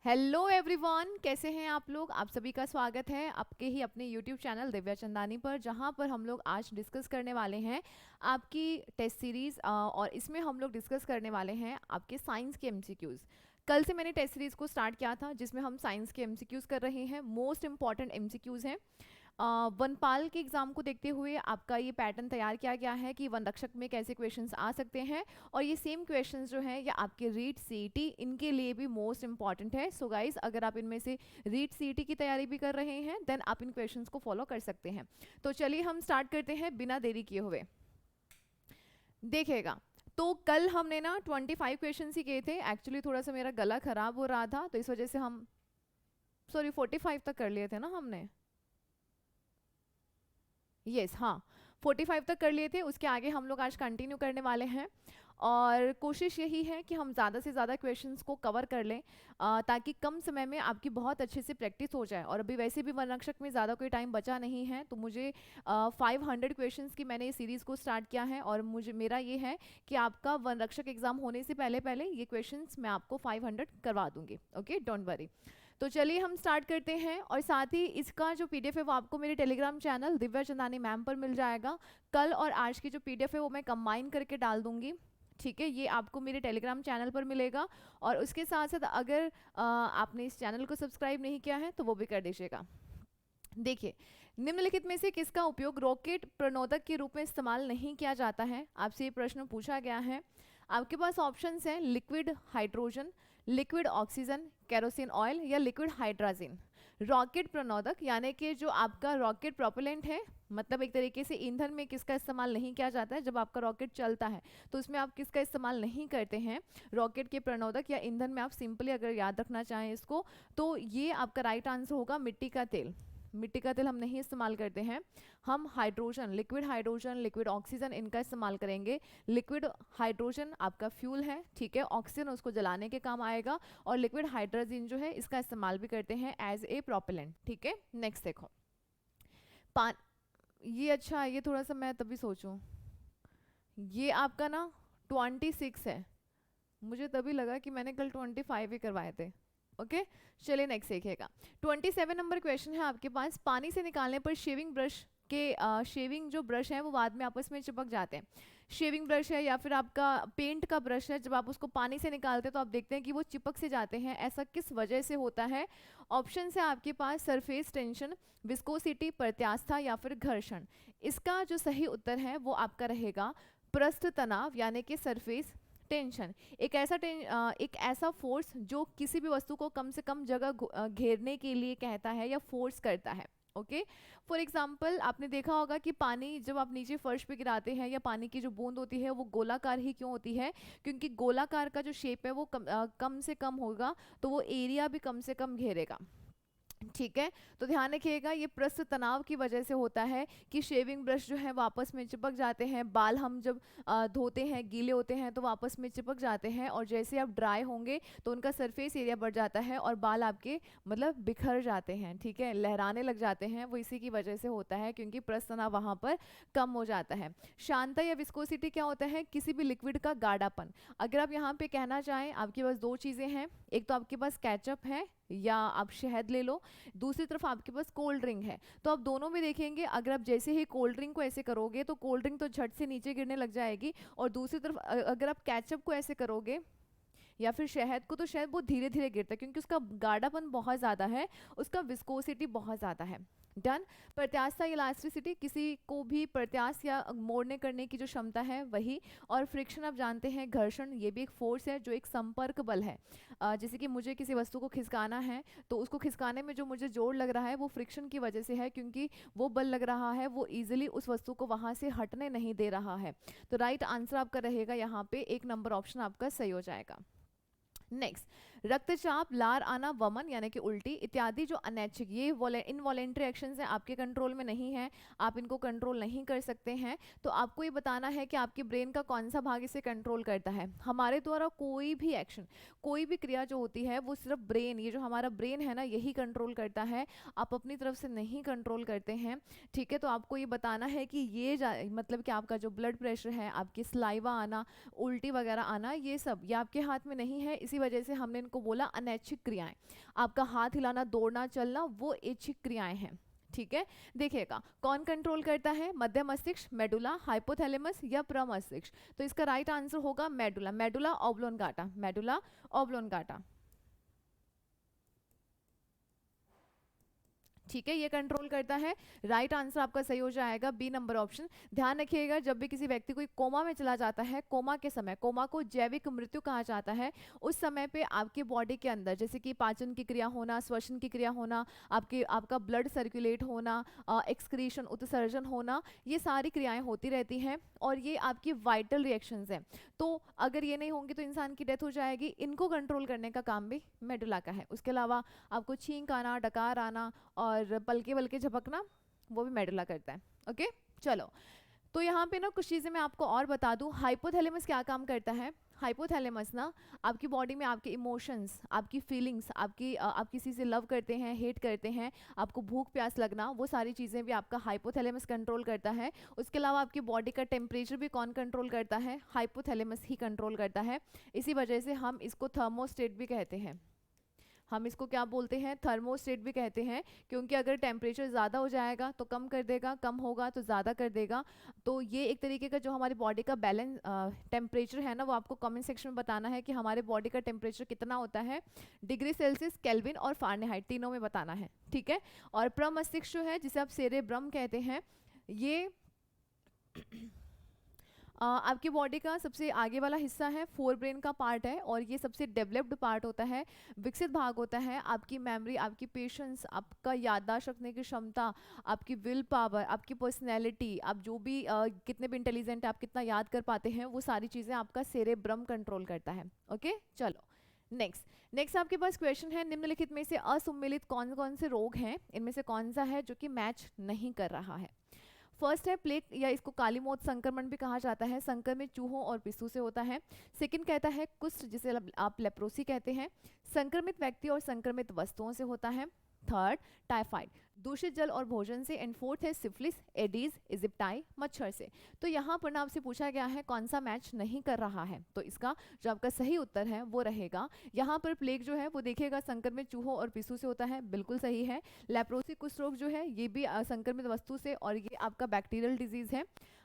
Hello everyone, कैसे हैं आप लोग। आप सभी का स्वागत है आपके ही अपने यूट्यूब चैनल दिव्या चंदानी पर, जहां पर हम लोग आज डिस्कस करने वाले हैं आपकी टेस्ट सीरीज़। और इसमें हम लोग डिस्कस करने वाले हैं आपके साइंस के एमसीक्यूज़। कल से मैंने टेस्ट सीरीज़ को स्टार्ट किया था, जिसमें हम साइंस के एमसीक्यूज़ कर रहे हैं। मोस्ट इंपॉर्टेंट एमसीक्यूज़ हैं। वनपाल के एग्जाम को देखते हुए आपका ये पैटर्न तैयार किया गया है कि वन रक्षक में कैसे क्वेश्चंस आ सकते हैं, और ये सेम क्वेश्चंस जो हैं या आपके रीट सीईटी इनके लिए भी मोस्ट इंपॉर्टेंट है। सो गाइज, अगर आप इनमें से रीट सीईटी की तैयारी भी कर रहे हैं देन आप इन क्वेश्चंस को फॉलो कर सकते हैं। तो चलिए हम स्टार्ट करते हैं बिना देरी किए हुए। देखिएगा, तो कल हमने ना 25 क्वेश्चन ही किए थे। एक्चुअली थोड़ा सा मेरा गला खराब हो रहा था, तो इस वजह से हम 45 तक कर लिए थे ना हमने। यस, हाँ, 45 तक कर लिए थे। उसके आगे हम लोग आज कंटिन्यू करने वाले हैं, और कोशिश यही है कि हम ज़्यादा से ज़्यादा क्वेश्चंस को कवर कर लें, ताकि कम समय में आपकी बहुत अच्छे से प्रैक्टिस हो जाए। और अभी वैसे भी वन रक्षक में ज़्यादा कोई टाइम बचा नहीं है, तो मुझे 500 क्वेश्चंस की मैंने इस सीरीज़ को स्टार्ट किया है, और मुझे मेरा ये है कि आपका वन रक्षक एग्ज़ाम होने से पहले पहले ये क्वेश्चंस मैं आपको 500 करवा दूंगी। Okay, don't worry. तो चलिए हम स्टार्ट करते हैं, और साथ ही इसका जो पीडीएफ है वो आपको मेरे Telegram channel Divya Chandani ma'am पर मिल जाएगा। कल और आज की जो पीडीएफ है वो मैं कंबाइन करके डाल दूंगी। ठीक है, ये आपको मेरे टेलीग्राम चैनल पर मिलेगा। और उसके साथ साथ अगर आपने इस चैनल को सब्सक्राइब नहीं किया है तो वो भी कर दीजिएगा। देखिए, निम्नलिखित में से किसका उपयोग रॉकेट प्रणोदक के रूप में इस्तेमाल नहीं किया जाता है, आपसे ये प्रश्न पूछा गया है। आपके पास ऑप्शंस हैं liquid hydrogen, liquid oxygen, kerosene oil या लिक्विड हाइड्रोजन। रॉकेट प्रणोदक यानी कि जो आपका रॉकेट प्रोपेलेंट है, मतलब एक तरीके से ईंधन में किसका इस्तेमाल नहीं किया जाता है। जब आपका रॉकेट चलता है तो उसमें आप किसका इस्तेमाल नहीं करते हैं, रॉकेट के प्रणोदक या ईंधन में। आप सिंपली अगर याद रखना चाहें इसको, तो ये आपका राइट आंसर होगा मिट्टी का तेल। मिट्टी का तेल हम नहीं इस्तेमाल करते हैं, हम हाइड्रोजन, लिक्विड ऑक्सीजन इनका इस्तेमाल करेंगे। लिक्विड हाइड्रोजन आपका फ्यूल है, ठीक है, ऑक्सीजन उसको जलाने के काम आएगा, और लिक्विड हाइड्रोजन जो है इसका इस्तेमाल भी करते हैं एज ए प्रोपेलेंट। ठीक है, नेक्स्ट देखो। पान ये अच्छा, ये थोड़ा सा मैं तभी सोचूं, ये आपका ना 26 है। मुझे तभी लगा कि मैंने कल 25 ही करवाए थे। ओके, चलिए नेक्स्ट देखिएगा। 27 नंबर क्वेश्चन है आपके पास। पानी से निकालने पर शेविंग ब्रश के शेविंग जो ब्रश है वो बाद में आपस में चिपक जाते हैं। शेविंग ब्रश है या फिर आपका पेंट का ब्रश है, जब आप उसको पानी से निकालते हैं तो आप देखते हैं कि वो चिपक से जाते हैं। ऐसा किस वजह से होता है? ऑप्शन है आपके पास सरफेस टेंशन, विस्कोसिटी, प्रत्यास्था या फिर घर्षण। इसका जो सही उत्तर है वो आपका रहेगा पृष्ठ तनाव, यानी कि सरफेस टेंशन। एक ऐसा फोर्स जो किसी भी वस्तु को कम से कम जगह घेरने के लिए कहता है या फोर्स करता है। ओके, फॉर एग्जाम्पल आपने देखा होगा कि पानी जब आप नीचे फर्श पे गिराते हैं, या पानी की जो बूंद होती है वो गोलाकार ही क्यों होती है? क्योंकि गोलाकार का जो शेप है वो कम से कम होगा, तो वो एरिया भी कम से कम घेरेगा। ठीक है, तो ध्यान रखिएगा, ये पृष्ठ तनाव की वजह से होता है कि शेविंग ब्रश जो है वो आपस में चिपक जाते हैं। बाल हम जब धोते हैं, गीले होते हैं, तो वो आपस में चिपक जाते हैं, और जैसे आप ड्राई होंगे तो उनका सरफेस एरिया बढ़ जाता है और बाल आपके मतलब बिखर जाते हैं, ठीक है, लहराने लग जाते हैं। वो इसी की वजह से होता है, क्योंकि पृष्ठ तनाव वहाँ पर कम हो जाता है। शांता या विस्कोसिटी क्या होता है? किसी भी लिक्विड का गाढ़ापन। अगर आप यहाँ पे कहना चाहें, आपके पास दो चीज़ें हैं, एक तो आपके पास केचप है या आप शहद ले लो, दूसरी तरफ आपके पास कोल्ड ड्रिंक है। तो आप दोनों में देखेंगे, अगर आप जैसे ही कोल्ड ड्रिंक को ऐसे करोगे तो कोल्ड ड्रिंक तो झट से नीचे गिरने लग जाएगी, और दूसरी तरफ अगर आप केचप को ऐसे करोगे या फिर शहद को, तो शहद बहुत धीरे धीरे गिरता है, क्योंकि उसका गाढ़ापन बहुत ज़्यादा है, उसका विस्कोसिटी बहुत ज़्यादा है। डन। प्रत्यास्था इलास्टिसिटी, किसी को भी प्रत्यास्थ या मोड़ने करने की जो क्षमता है वही। और फ्रिक्शन आप जानते हैं, घर्षण, ये भी एक फोर्स है जो एक संपर्क बल है। जैसे कि मुझे किसी वस्तु को खिसकाना है, तो उसको खिसकाने में जो मुझे जोर लग रहा है वो फ्रिक्शन की वजह से है, क्योंकि वो बल लग रहा है वो ईजिली उस वस्तु को वहाँ से हटने नहीं दे रहा है। तो राइट आंसर आपका रहेगा यहाँ पे 1 नंबर ऑप्शन आपका सही हो जाएगा। नेक्स्ट, रक्तचाप, लार आना, वमन यानी कि उल्टी इत्यादि जो अनैच्छिक, ये इनवॉलेंट्री एक्शंस हैं, आपके कंट्रोल में नहीं है, आप इनको कंट्रोल नहीं कर सकते हैं। तो आपको ये बताना है कि आपके ब्रेन का कौन सा भाग इसे कंट्रोल करता है। हमारे द्वारा कोई भी एक्शन, कोई भी क्रिया जो होती है वो सिर्फ ब्रेन, ये जो हमारा ब्रेन है ना, यही कंट्रोल करता है, आप अपनी तरफ से नहीं कंट्रोल करते हैं। ठीक है, तो आपको ये बताना है कि ये मतलब कि आपका जो ब्लड प्रेशर है, आपकी स्लाइवा आना, उल्टी वगैरह आना, ये सब ये आपके हाथ में नहीं है, इसी वजह से हमने इनको इनको बोला अनैच्छिक क्रियाएं। आपका हाथ हिलाना, दौड़ना, चलना वो ऐच्छिक क्रियाएं हैं, ठीक है। देखिएगा कौन कंट्रोल करता है, मध्य मस्तिष्क, मेडुला, हाइपोथैलेमस या प्रमस्तिष्क। तो इसका राइट आंसर होगा medulla, medulla oblongata, medulla oblongata, ठीक है, ये कंट्रोल करता है। राइट आंसर आपका सही हो जाएगा बी नंबर ऑप्शन। ध्यान रखिएगा जब भी किसी व्यक्ति को कोमा में चला जाता है, कोमा के समय, कोमा को जैविक मृत्यु कहा जाता है, उस समय पे आपके बॉडी के अंदर जैसे कि पाचन की क्रिया होना, श्वसन की क्रिया होना, आपका ब्लड सर्कुलेट होना, एक्सक्रीशन उत्सर्जन होना, ये सारी क्रियाएं होती रहती हैं और ये आपकी वाइटल रिएक्शंस हैं। तो अगर ये नहीं होंगे तो इंसान की डेथ हो जाएगी। इनको कंट्रोल करने का काम भी मेडुला का है। उसके अलावा आपको छींक आना, डकार आना और पलके वलके झपकना वो भी मेडुला करता है। ओके चलो, तो यहाँ पे ना कुछ चीज़ें मैं आपको और बता दूँ। हाइपोथैलेमस क्या काम करता है, हाइपोथैलेमस ना आपकी बॉडी में आपके इमोशंस, आपकी फीलिंग्स, आप किसी से लव करते हैं, हेट करते हैं, आपको भूख प्यास लगना, वो सारी चीज़ें भी आपका हाइपोथैलेमस कंट्रोल करता है। उसके अलावा आपकी बॉडी का टेम्परेचर भी कौन कंट्रोल करता है, हाइपोथैलेमस ही कंट्रोल करता है। इसी वजह से हम इसको थर्मोस्टेट भी कहते हैं। हम इसको क्या बोलते हैं, थर्मोस्टेट भी कहते हैं, क्योंकि अगर टेम्परेचर ज़्यादा हो जाएगा तो कम कर देगा, कम होगा तो ज़्यादा कर देगा। तो ये एक तरीके का जो हमारी बॉडी का बैलेंस टेम्परेचर है ना, वो आपको कमेंट सेक्शन में बताना है कि हमारे बॉडी का टेम्परेचर कितना होता है, डिग्री सेल्सियस, केल्विन और फारेनहाइट तीनों में बताना है, ठीक है। और प्रमस्तिष्क जो है जिसे आप सेरेब्रम कहते हैं, ये आपकी बॉडी का सबसे आगे वाला हिस्सा है, फोर ब्रेन का पार्ट है और ये सबसे डेवलप्ड पार्ट होता है, विकसित भाग होता है। आपकी मेमोरी, आपकी पेशेंस, आपका याददाश्त रखने की क्षमता, आपकी विल पावर, आपकी पर्सनैलिटी, आप जो भी कितने भी इंटेलिजेंट आप कितना याद कर पाते हैं, वो सारी चीज़ें आपका सेरेब्रम कंट्रोल करता है। ओके चलो नेक्स्ट आपके पास क्वेश्चन है, निम्नलिखित में से असुम्मिलित कौन कौन से रोग हैं, इनमें से कौन सा है जो कि मैच नहीं कर रहा है। फर्स्ट है प्लेग या इसको काली मौत संक्रमण भी कहा जाता है, संक्रमित चूहों और पिस्सू से होता है। सेकंड कहता है कुष्ठ जिसे आप लेप्रोसी कहते हैं, संक्रमित व्यक्ति और संक्रमित वस्तुओं से होता है। थर्ड टाइफाइड, दूषित जल और भोजन से। एंड फोर्थ है सिफिलिस, एडीज, इजिप्टाई, मच्छर से। तो यहाँ पर ना आपसे पूछा गया है कौन सा मैच नहीं कर रहा है, तो इसका जो आपका सही उत्तर है वो रहेगा यहाँ पर प्लेग जो है वो देखिएगा संक्रमित चूहों और पिस्सू से होता है, बिल्कुल सही है। लेप्रोसी कुष्ठ रोग जो है ये भी संक्रमित वस्तु से और ये आपका बैक्टीरियल डिजीज है।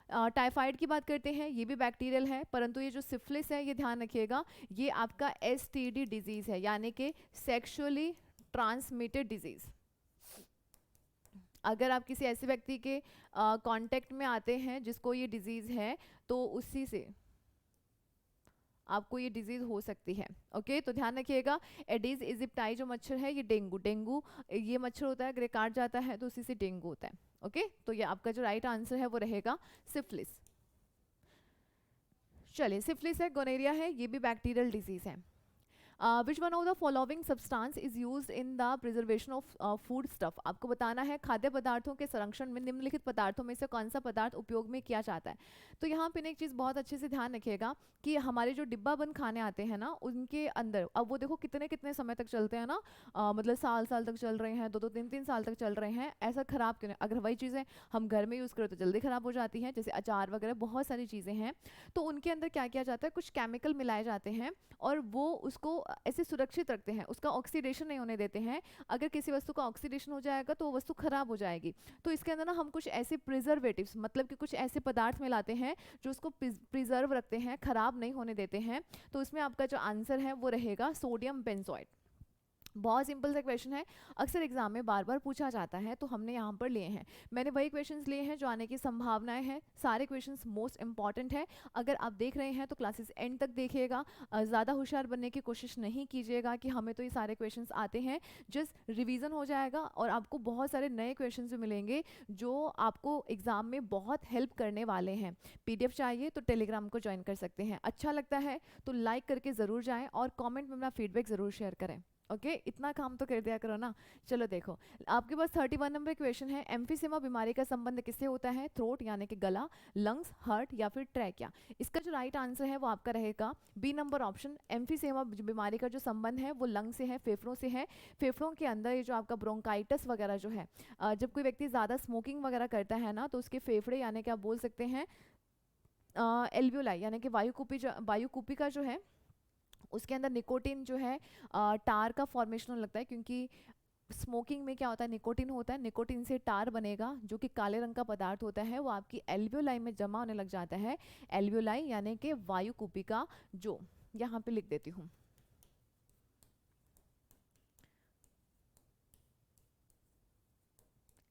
टाइफाइड की बात करते हैं, ये भी बैक्टीरियल है, परंतु ये जो सिफिलिस है ये ध्यान रखिएगा ये आपका एसटीडी डिजीज है, यानी कि सेक्सुअली ट्रांसमिटेड डिजीज। अगर आप किसी ऐसे व्यक्ति के कांटेक्ट में आते हैं जिसको ये डिजीज है तो उसी से आपको ये डिजीज हो सकती है। ओके तो ध्यान रखिएगा। एडीज इजिप्टाई जो मच्छर है ये डेंगू ये मच्छर होता है, अगर ये काट जाता है तो उसी से डेंगू होता है। ओके तो ये आपका जो राइट आंसर है वो रहेगा सिफिलिस। चलिए सिफिलिस है, गोनेरिया है, ये भी बैक्टीरियल डिजीज है। Which one of the following substance is used in the preservation of food stuff. आपको बताना है खाद्य पदार्थों के संरक्षण में निम्नलिखित पदार्थों में से कौन सा पदार्थ उपयोग में किया जाता है। तो यहाँ पे एक चीज़ बहुत अच्छे से ध्यान रखिएगा कि हमारे जो डिब्बा बंद खाने आते हैं ना उनके अंदर, अब वो देखो कितने कितने समय तक चलते हैं ना, मतलब साल साल तक चल रहे हैं, 2-2 3-3 साल तक चल रहे हैं, ऐसा ख़राब क्यों नहीं। अगर वही चीज़ें हम घर में यूज़ करें तो जल्दी ख़राब हो जाती हैं, जैसे अचार वगैरह बहुत सारी चीज़ें हैं। तो उनके अंदर क्या किया जाता है, कुछ केमिकल मिलाए जाते हैं और वो उसको ऐसे सुरक्षित रखते हैं, उसका ऑक्सीडेशन नहीं होने देते हैं। अगर किसी वस्तु का ऑक्सीडेशन हो जाएगा तो वो वस्तु खराब हो जाएगी। तो इसके अंदर ना हम कुछ ऐसे प्रिजर्वेटिव्स, मतलब कि कुछ ऐसे पदार्थ मिलाते हैं जो उसको प्रिजर्व रखते हैं, खराब नहीं होने देते हैं। तो इसमें आपका जो आंसर है वो रहेगा सोडियम बेंजोएट। बहुत सिंपल सा क्वेश्चन है, अक्सर एग्जाम में बार बार पूछा जाता है, तो हमने यहाँ पर लिए हैं। मैंने वही क्वेश्चंस लिए हैं जो आने की संभावनाएं हैं। सारे क्वेश्चंस मोस्ट इंपॉर्टेंट है। अगर आप देख रहे हैं तो क्लासेस एंड तक देखिएगा, ज़्यादा होशियार बनने की कोशिश नहीं कीजिएगा कि हमें तो ये सारे क्वेश्चंस आते हैं। जस्ट रिवीजन हो जाएगा और आपको बहुत सारे नए क्वेश्चन भी मिलेंगे जो आपको एग्जाम में बहुत हेल्प करने वाले हैं। PDF चाहिए तो टेलीग्राम को ज्वाइन कर सकते हैं। अच्छा लगता है तो लाइक करके ज़रूर जाएँ और कॉमेंट में अपना फीडबैक ज़रूर शेयर करें। ओके इतना काम तो कर दिया करो ना। चलो देखो आपके पास 31 नंबर क्वेश्चन है, एम्फीसेमा बीमारी का संबंध किससे होता है, थ्रोट यानी कि गला, लंग्स, हार्ट या फिर ट्रैकिया। इसका जो राइट आंसर है वो आपका रहेगा बी नंबर ऑप्शन। एम्फीसेमा बीमारी का जो संबंध है वो लंग से है, फेफड़ों से है। फेफड़ों के अंदर ये जो आपका ब्रोंकाइटिस वगैरह जो है, जब कोई व्यक्ति ज़्यादा स्मोकिंग वगैरह करता है ना तो उसके फेफड़े यानी कि आप बोल सकते हैं एल्वियोलाई यानी कि वायुकूपी का जो है उसके अंदर निकोटिन जो है टार का फॉर्मेशन लगता है, क्योंकि स्मोकिंग में क्या होता है, निकोटिन होता है, निकोटिन से टार बनेगा जो कि काले रंग का पदार्थ होता है, वो आपकी एल्वियोलाई में जमा होने लग जाता है। एल्वियोलाई यानी कि वायु कुपिका, जो यहाँ पे लिख देती हूँ,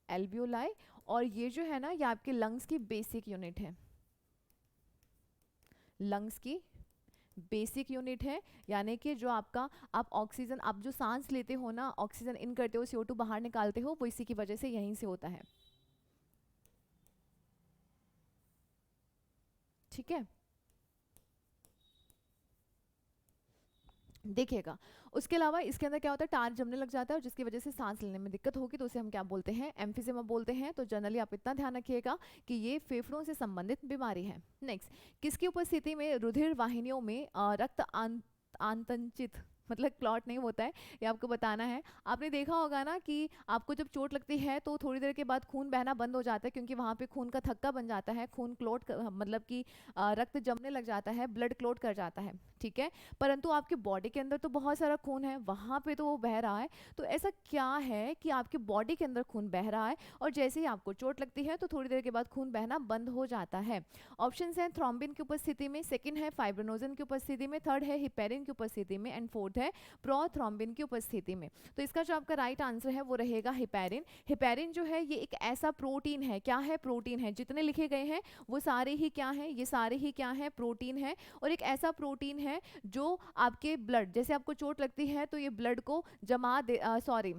एल्वियोलाई। और ये जो है ना, ये आपके लंग्स की बेसिक यूनिट है, लंग्स की बेसिक यूनिट है। यानी कि जो आपका, आप ऑक्सीजन, आप जो सांस लेते हो ना, ऑक्सीजन इन करते हो, CO2 बाहर निकालते हो, वो इसी की वजह से यहीं से होता है। ठीक है, देखिएगा। उसके अलावा इसके अंदर क्या होता है, टार जमने लग जाता है और जिसकी वजह से सांस लेने में दिक्कत होगी तो उसे हम क्या बोलते हैं, एम्फिजेमा बोलते हैं। तो जनरली आप इतना ध्यान रखिएगा कि ये फेफड़ों से संबंधित बीमारी है। नेक्स्ट, किसकी उपस्थिति में रुधिर वाहिनियों में रक्त आंतंचित, मतलब क्लॉट नहीं होता है, ये आपको बताना है। आपने देखा होगा ना कि आपको जब चोट लगती है तो थोड़ी देर के बाद खून बहना बंद हो जाता है, क्योंकि वहाँ पे खून का थक्का बन जाता है, खून क्लोट मतलब कि रक्त जमने लग जाता है, ब्लड क्लोट कर जाता है। ठीक है, परंतु आपके बॉडी के अंदर तो बहुत सारा खून है, वहाँ पे तो वो बह रहा है। तो ऐसा क्या है कि आपके बॉडी के अंदर खून बह रहा है और जैसे ही आपको चोट लगती है तो थोड़ी देर के बाद खून बहना बंद हो जाता है। ऑप्शन है थ्रोम्बिन की उपस्थिति में, सेकंड है फाइब्रिनोजन की उपस्थिति में, थर्ड है हिपेरिन की उपस्थिति में, एंड फोर्थ है प्रोथ्रोम्बिन की उपस्थिति में। तो इसका जो आपका राइट आंसर है वो रहेगा हिपेरिन। हिपेरिन जो है ये एक ऐसा प्रोटीन है, क्या है, प्रोटीन है। जितने लिखे गए हैं वो सारे ही क्या हैं, ये सारे ही क्या हैं, प्रोटीन है। और एक ऐसा प्रोटीन है जो आपके ब्लड, जैसे आपको चोट लगती है तो ये ब्लड को जमा दे, सॉरी,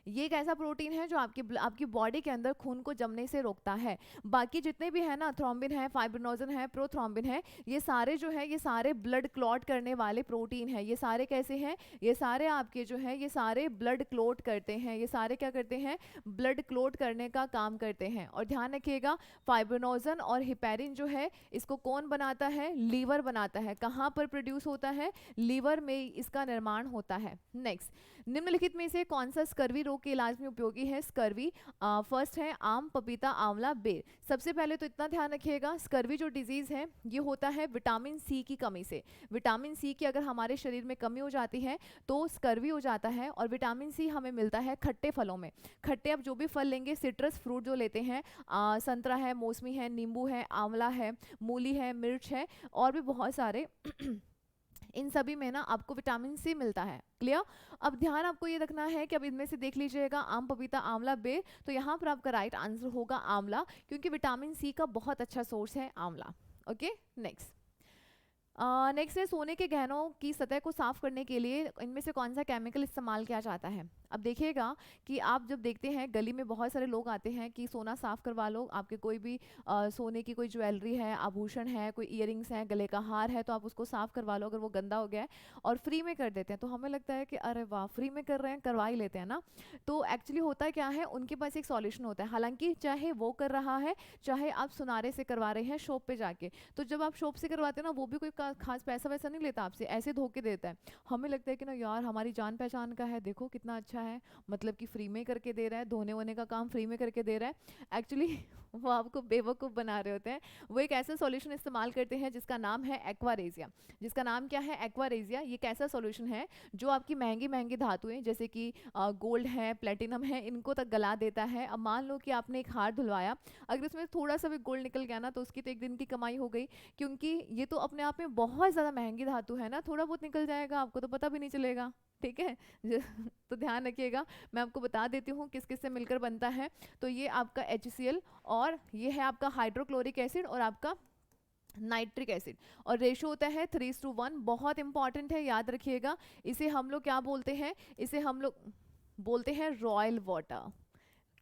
ये एक ऐसा प्रोटीन है जो आपकी बॉडी के अंदर खून को जमने से रोकता है। बाकी जितने भी है ना, थ्रोम्बिन है, फाइब्रिनोजन है, प्रोथ्रोम्बिन है, ये सारे जो है, ये सारे ब्लड क्लॉट करने वाले प्रोटीन है। ये सारे कैसे हैं, ये सारे आपके जो है, ये सारे ब्लड क्लॉट करते हैं, ये सारे क्या करते हैं, ब्लड क्लॉट करने का काम करते हैं। और ध्यान रखिएगा, फाइब्रिनोजन और हिपेरिन जो है, इसको कौन बनाता है, लीवर बनाता है। कहाँ पर प्रोड्यूस होता है, लीवर में इसका निर्माण होता है। नेक्स्ट, निम्नलिखित में से कौन सा स्कर्वी रोग के इलाज में उपयोगी है। स्कर्वी, फर्स्ट है आम, पपीता, आंवला, बेर। सबसे पहले तो इतना ध्यान रखिएगा, स्कर्वी जो डिजीज है ये होता है विटामिन सी की कमी से। विटामिन सी की अगर हमारे शरीर में कमी हो जाती है तो स्कर्वी हो जाता है। और विटामिन सी हमें मिलता है खट्टे फलों में। खट्टे, आप जो भी फल लेंगे, सिट्रस फ्रूट जो लेते हैं, संतरा है, मौसमी है, नींबू है, आंवला है, मूली है, मिर्च है, और भी बहुत सारे इन सभी में ना आपको विटामिन सी मिलता है। क्लियर। अब ध्यान आपको ये रखना है कि अब इनमें से देख लीजिएगा, आम, पपीता, आंवला, बेर। तो यहाँ पर आपका राइट आंसर होगा आंवला, क्योंकि विटामिन सी का बहुत अच्छा सोर्स है आंवला। Okay, next. नेक्स्ट है, सोने के गहनों की सतह को साफ करने के लिए इनमें से कौन सा केमिकल इस्तेमाल किया जाता है। अब देखिएगा कि आप जब देखते हैं गली में बहुत सारे लोग आते हैं कि सोना साफ करवा लो, आपके कोई भी सोने की कोई ज्वेलरी है, आभूषण है, कोई इयरिंग्स है, गले का हार है, तो आप उसको साफ करवा लो अगर वो गंदा हो गया है, और फ्री में कर देते हैं। तो हमें लगता है कि अरे वाह, फ्री में कर रहे हैं, करवा ही लेते हैं ना। तो एक्चुअली होता क्या है, उनके पास एक सॉल्यूशन होता है। हालांकि चाहे वो कर रहा है, चाहे आप सुनारे से करवा रहे हैं शॉप पे जाके, तो जब आप शॉप से करवाते हैं ना, वो भी कोई खास पैसा वैसा नहीं लेता आपसे, ऐसे धोखे देता है। हमें लगता है कि ना यार, हमारी जान पहचान का है, देखो कितना अच्छा है, मतलब कि फ्री में करके दे रहा है, धोने वोने का काम फ्री में करके दे रहा है। एक्चुअली वो आपको बेवकूफ़ बना रहे होते हैं। वो एक ऐसा सॉल्यूशन इस्तेमाल करते हैं जिसका नाम है एक्वारेजिया। जिसका नाम क्या है, एक्वारेजिया। ये कैसा सॉल्यूशन है जो आपकी महंगी महंगी धातुएं जैसे कि गोल्ड है, प्लेटिनम है, इनको तक गला देता है। अब मान लो कि आपने एक हार धुलवाया, अगर उसमें थोड़ा सा भी गोल्ड निकल गया ना, तो उसकी तो एक दिन की कमाई हो गई, क्योंकि ये तो अपने आप में बहुत ज़्यादा महंगी धातु है ना, थोड़ा बहुत निकल जाएगा, आपको तो पता भी नहीं चलेगा। ठीक है तो ध्यान रखिएगा, मैं आपको बता देती हूँ किस किस से मिलकर बनता है। तो ये आपका HCl, और ये है आपका हाइड्रोक्लोरिक एसिड, और आपका नाइट्रिक एसिड, और रेशो होता है 3:1। बहुत इंपॉर्टेंट है, याद रखिएगा। इसे हम लोग क्या बोलते हैं, इसे हम लोग बोलते हैं रॉयल वाटर।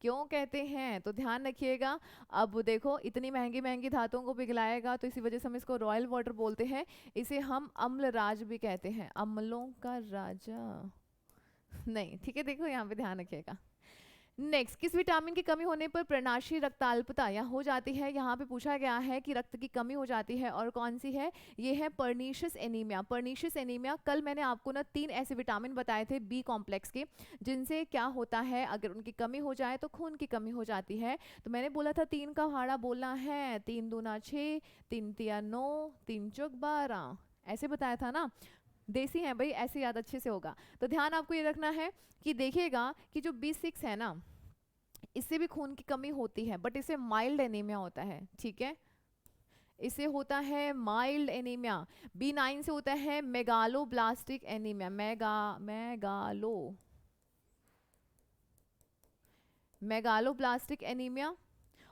क्यों कहते हैं, तो ध्यान रखिएगा। अब देखो, इतनी महंगी महंगी धातुओं को पिघलाएगा, तो इसी वजह से हम इसको रॉयल वाटर बोलते हैं। इसे हम अम्ल राज भी कहते हैं, अम्लों का राजा नहीं। ठीक है, देखो यहाँ पे ध्यान रखिएगा। नेक्स्ट, किस विटामिन की कमी होने पर प्रणाशी रक्ताल्पता या हो जाती है। यहाँ पे पूछा गया है कि रक्त की कमी हो जाती है, और कौन सी है, ये है पर्नीशियस एनीमिया। पर्नीशियस एनीमिया, कल मैंने आपको ना 3 ऐसे विटामिन बताए थे बी कॉम्प्लेक्स के, जिनसे क्या होता है, अगर उनकी कमी हो जाए तो खून की कमी हो जाती है। तो मैंने बोला था 3 का भाड़ा बोलना है, 3 दूना 6, 3 तिया 9, 3 चौक 12, ऐसे बताया था ना, देसी हैं भाई, ऐसे याद अच्छे से होगा। तो ध्यान आपको ये रखना है कि देखिएगा कि जो B6 है ना, इससे भी खून की कमी होती है, बट इसे माइल्ड एनीमिया होता है, ठीक है, इसे होता है माइल्ड एनीमिया। B9 से होता है मेगालोब्लास्टिक एनीमिया, मेगालोब्लास्टिक एनीमिया।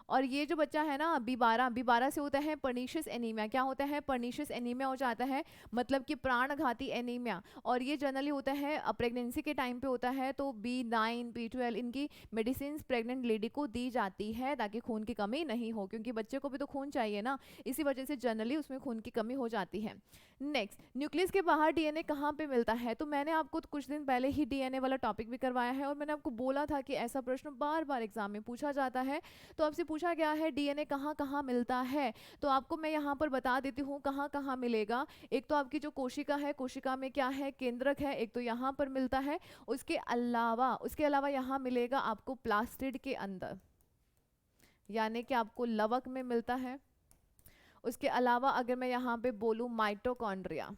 और ये जो बच्चा है ना B12 से होता है पर्नीशियस एनीमिया। क्या होता है? पर्नीशियस एनीमिया हो जाता है, मतलब कि प्राणघाती एनीमिया। और ये जनरली होता है प्रेगनेंसी के टाइम पे होता है। तो B9 B12 इनकी मेडिसिन प्रेग्नेंट लेडी को दी जाती है ताकि खून की कमी नहीं हो, क्योंकि बच्चे को भी तो खून चाहिए ना, इसी वजह से जनरली उसमें खून की कमी हो जाती है। नेक्स्ट, न्यूक्लियस के बाहर डीएनए कहाँ पे मिलता है? तो मैंने आपको कुछ दिन पहले ही डीएनए वाला टॉपिक भी करवाया है, और मैंने आपको बोला था कि ऐसा प्रश्न बार बार एग्जाम में पूछा जाता है। तो आपसे पूछा गया है डीएनए कहाँ कहाँ मिलता है, तो आपको मैं यहाँ पर बता देती हूँ कहाँ कहाँ मिलेगा। एक तो आपकी जो कोशिका है, कोशिका में क्या है? केंद्रक है, एक तो यहाँ पर मिलता है। उसके अलावा यहाँ मिलेगा आपको प्लास्टिड के अंदर, यानी कि आपको लवक में मिलता है। उसके अलावा अगर मैं यहाँ पे बोलूँ माइटोकॉन्ड्रिया,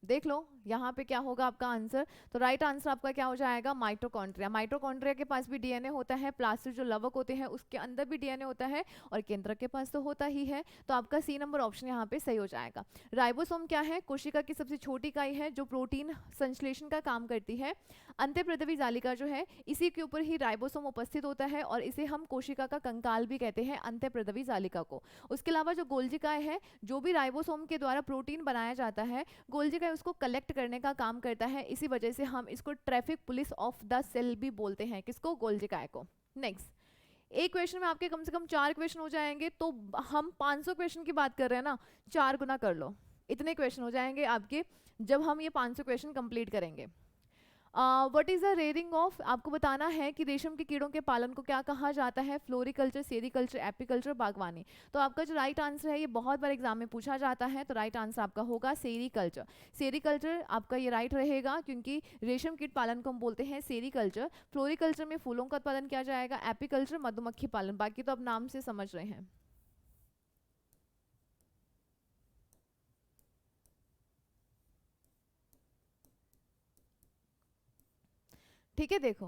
देख लो यहाँ पे क्या होगा आपका आंसर। तो राइट आंसर आपका क्या हो जाएगा? माइटोकॉन्ड्रिया। माइटोकॉन्ड्रिया के पास भी डीएनए होता है, प्लास्टिड जो लवक होते हैं उसके अंदर भी डीएनए होता है, और केंद्रक के पास तो होता ही है। तो आपका सी नंबर ऑप्शन यहाँ पे सही हो जाएगा। राइबोसोम क्या है? कोशिका की सबसे छोटी इकाई है जो प्रोटीन संश्लेषण का काम करती है। अंत्यप्रदवी जालिका जो है, इसी के ऊपर ही राइबोसोम उपस्थित होता है, और इसे हम कोशिका का कंकाल भी कहते हैं, अंत्यप्रदवी जालिका को। उसके अलावा जो गोल्जिकाएं है, जो भी राइबोसोम के द्वारा प्रोटीन बनाया जाता है, गोल्जिका उसको कलेक्ट करने का काम करता है। इसी वजह से हम इसको traffic police of the cell भी बोलते हैं, किसको? गोल्जिका को। नेक्स्ट, एक क्वेश्चन में आपके कम से कम 4 क्वेश्चन हो जाएंगे, तो हम 500 क्वेश्चन की बात कर रहे हैं ना, 4 गुना कर लो, इतने क्वेश्चन हो जाएंगे आपके जब हम ये 500 क्वेश्चन कंप्लीट करेंगे। What is the rearing of, आपको बताना है कि रेशम के कीड़ों के पालन को क्या कहा जाता है? फ्लोरिकल्चर, सेरिकल्चर, एपीकल्चर, बागवानी। तो आपका जो राइट आंसर है, ये बहुत बार एग्जाम में पूछा जाता है, तो राइट आंसर आपका होगा सेरिकल्चर। सेरिकल्चर आपका ये राइट रहेगा, क्योंकि रेशम कीट पालन को हम बोलते हैं सेरिकल्चर। फ्लोरिकल्चर में फूलों का उत्पादन किया जाएगा, एपीकल्चर मधुमक्खी पालन, बाकी तो आप नाम से समझ रहे हैं। ठीक है, देखो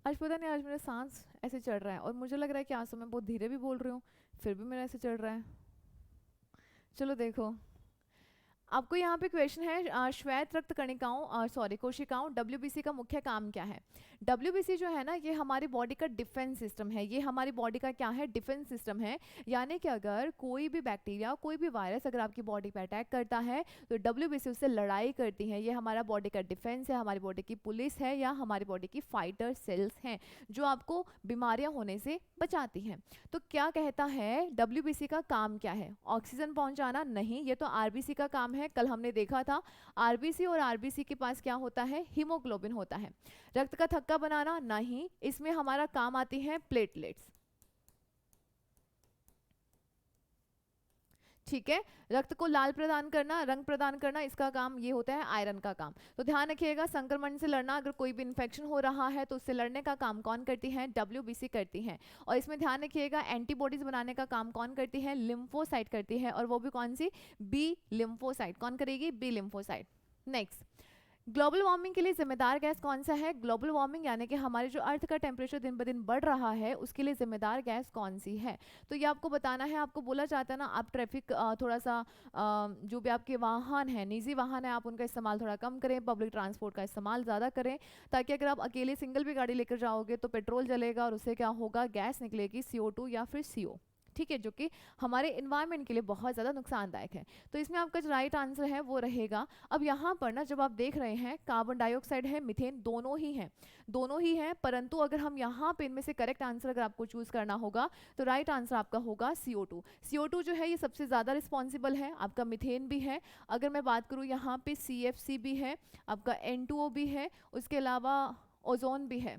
आज पता नहीं, आज मेरा सांस ऐसे चढ़ रहा है, और मुझे लग रहा है कि आज तो मैं बहुत धीरे भी बोल रही हूँ, फिर भी मेरा ऐसे चढ़ रहा है। चलो देखो, आपको यहाँ पे क्वेश्चन है, श्वेत रक्त कणिकाओं सॉरी कोशिकाओं डब्ल्यूबीसी का मुख्य काम क्या है? डब्ल्यूबीसी जो है ना, ये हमारी बॉडी का डिफेंस सिस्टम है। ये हमारी बॉडी का क्या है? डिफेंस सिस्टम है। यानी कि अगर कोई भी बैक्टीरिया, कोई भी वायरस अगर आपकी बॉडी पे अटैक करता है, तो डब्ल्यूबीसी उससे लड़ाई करती है। ये हमारा बॉडी का डिफेंस है, हमारी बॉडी की पुलिस है, या हमारी बॉडी की फाइटर सेल्स हैं, जो आपको बीमारियां होने से बचाती हैं। तो क्या कहता है डब्ल्यूबीसी का काम क्या है? ऑक्सीजन पहुंचाना? नहीं, ये तो आरबीसी का काम है। कल हमने देखा था आरबीसी, और आरबीसी के पास क्या होता है? हीमोग्लोबिन होता है। रक्त का थक्का बनाना? नहीं, इसमें हमारा काम आती है प्लेटलेट्स। ठीक है, रक्त को लाल प्रदान करना, रंग प्रदान करना, इसका काम ये होता है आयरन का काम। तो ध्यान रखिएगा, संक्रमण से लड़ना, अगर कोई भी इन्फेक्शन हो रहा है तो उससे लड़ने का काम कौन करती है? डब्ल्यूबीसी करती है। और इसमें ध्यान रखिएगा, एंटीबॉडीज बनाने का काम कौन करती है? लिम्फोसाइट करती है, और वो भी कौन सी? B lymphocyte. कौन करेगी? B lymphocyte. Next, global warming के लिए जिम्मेदार गैस कौन सा है? ग्लोबल वार्मिंग यानी कि हमारे जो अर्थ का टेम्परेचर दिन ब दिन बढ़ रहा है, उसके लिए जिम्मेदार गैस कौन सी है? तो ये आपको बताना है। आपको बोला जाता है ना, आप ट्रैफिक थोड़ा सा जो भी आपके वाहन है, निजी वाहन है, आप उनका इस्तेमाल थोड़ा कम करें, पब्लिक ट्रांसपोर्ट का इस्तेमाल ज़्यादा करें, ताकि अगर आप अकेले सिंगल भी गाड़ी लेकर जाओगे तो पेट्रोल जलेगा, और उससे क्या होगा? गैस निकलेगी CO2 या फिर CO। ठीक है, जो कि हमारे इन्वायरमेंट के लिए बहुत ज़्यादा नुकसानदायक है। तो इसमें आपका जो राइट आंसर है वो रहेगा। अब यहाँ पर ना, जब आप देख रहे हैं कार्बन डाइऑक्साइड है, मिथेन, दोनों ही हैं, परंतु अगर हम यहाँ पे इनमें से करेक्ट आंसर अगर आपको चूज करना होगा, तो राइट आंसर आपका होगा CO2। CO2 जो है ये सबसे ज़्यादा रिस्पॉन्सिबल है, आपका मिथेन भी है। अगर मैं बात करूँ यहाँ पे CFC भी है, आपका N2O भी है, उसके अलावा ओजोन भी है,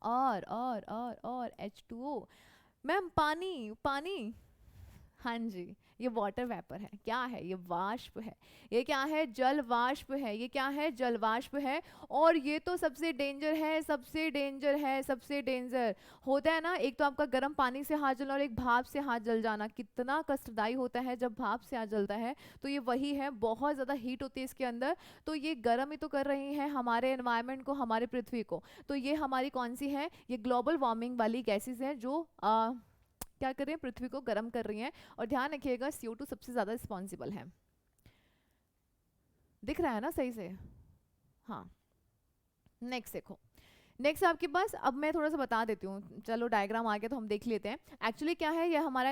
और H2O। मैम पानी पानी, हाँ जी, ये वाटर वेपर है। क्या है? ये वाष्प है। ये क्या है? जल वाष्प है। ये क्या है? जल वाष्प है। और ये तो सबसे डेंजर है, सबसे डेंजर है, सबसे डेंजर होता है ना। एक तो आपका गर्म पानी से हाथ जलना और एक भाप से हाथ जल जाना, कितना कष्टदायी होता है जब भाप से हाथ जलता है। तो ये वही है, बहुत ज़्यादा हीट होती है इसके अंदर। तो ये गर्म ही तो कर रही है हमारे एनवायरनमेंट को, हमारे पृथ्वी को। तो ये हमारी कौन सी है? ये ग्लोबल वार्मिंग वाली गैसेस हैं जो क्या कर रही हैं? पृथ्वी को गर्म कर रही हैं। और ध्यान रखिएगा, CO2 सबसे ज़्यादा रिस्पॉन्सिबल है। दिख रहा है ना सही से? हाँ। नेक्स्ट देखो, नेक्स्ट आपके पास, अब मैं थोड़ा सा बता देती हूँ, चलो डायग्राम आ गया तो हम देख लेते हैं। एक्चुअली क्या है, ये हमारा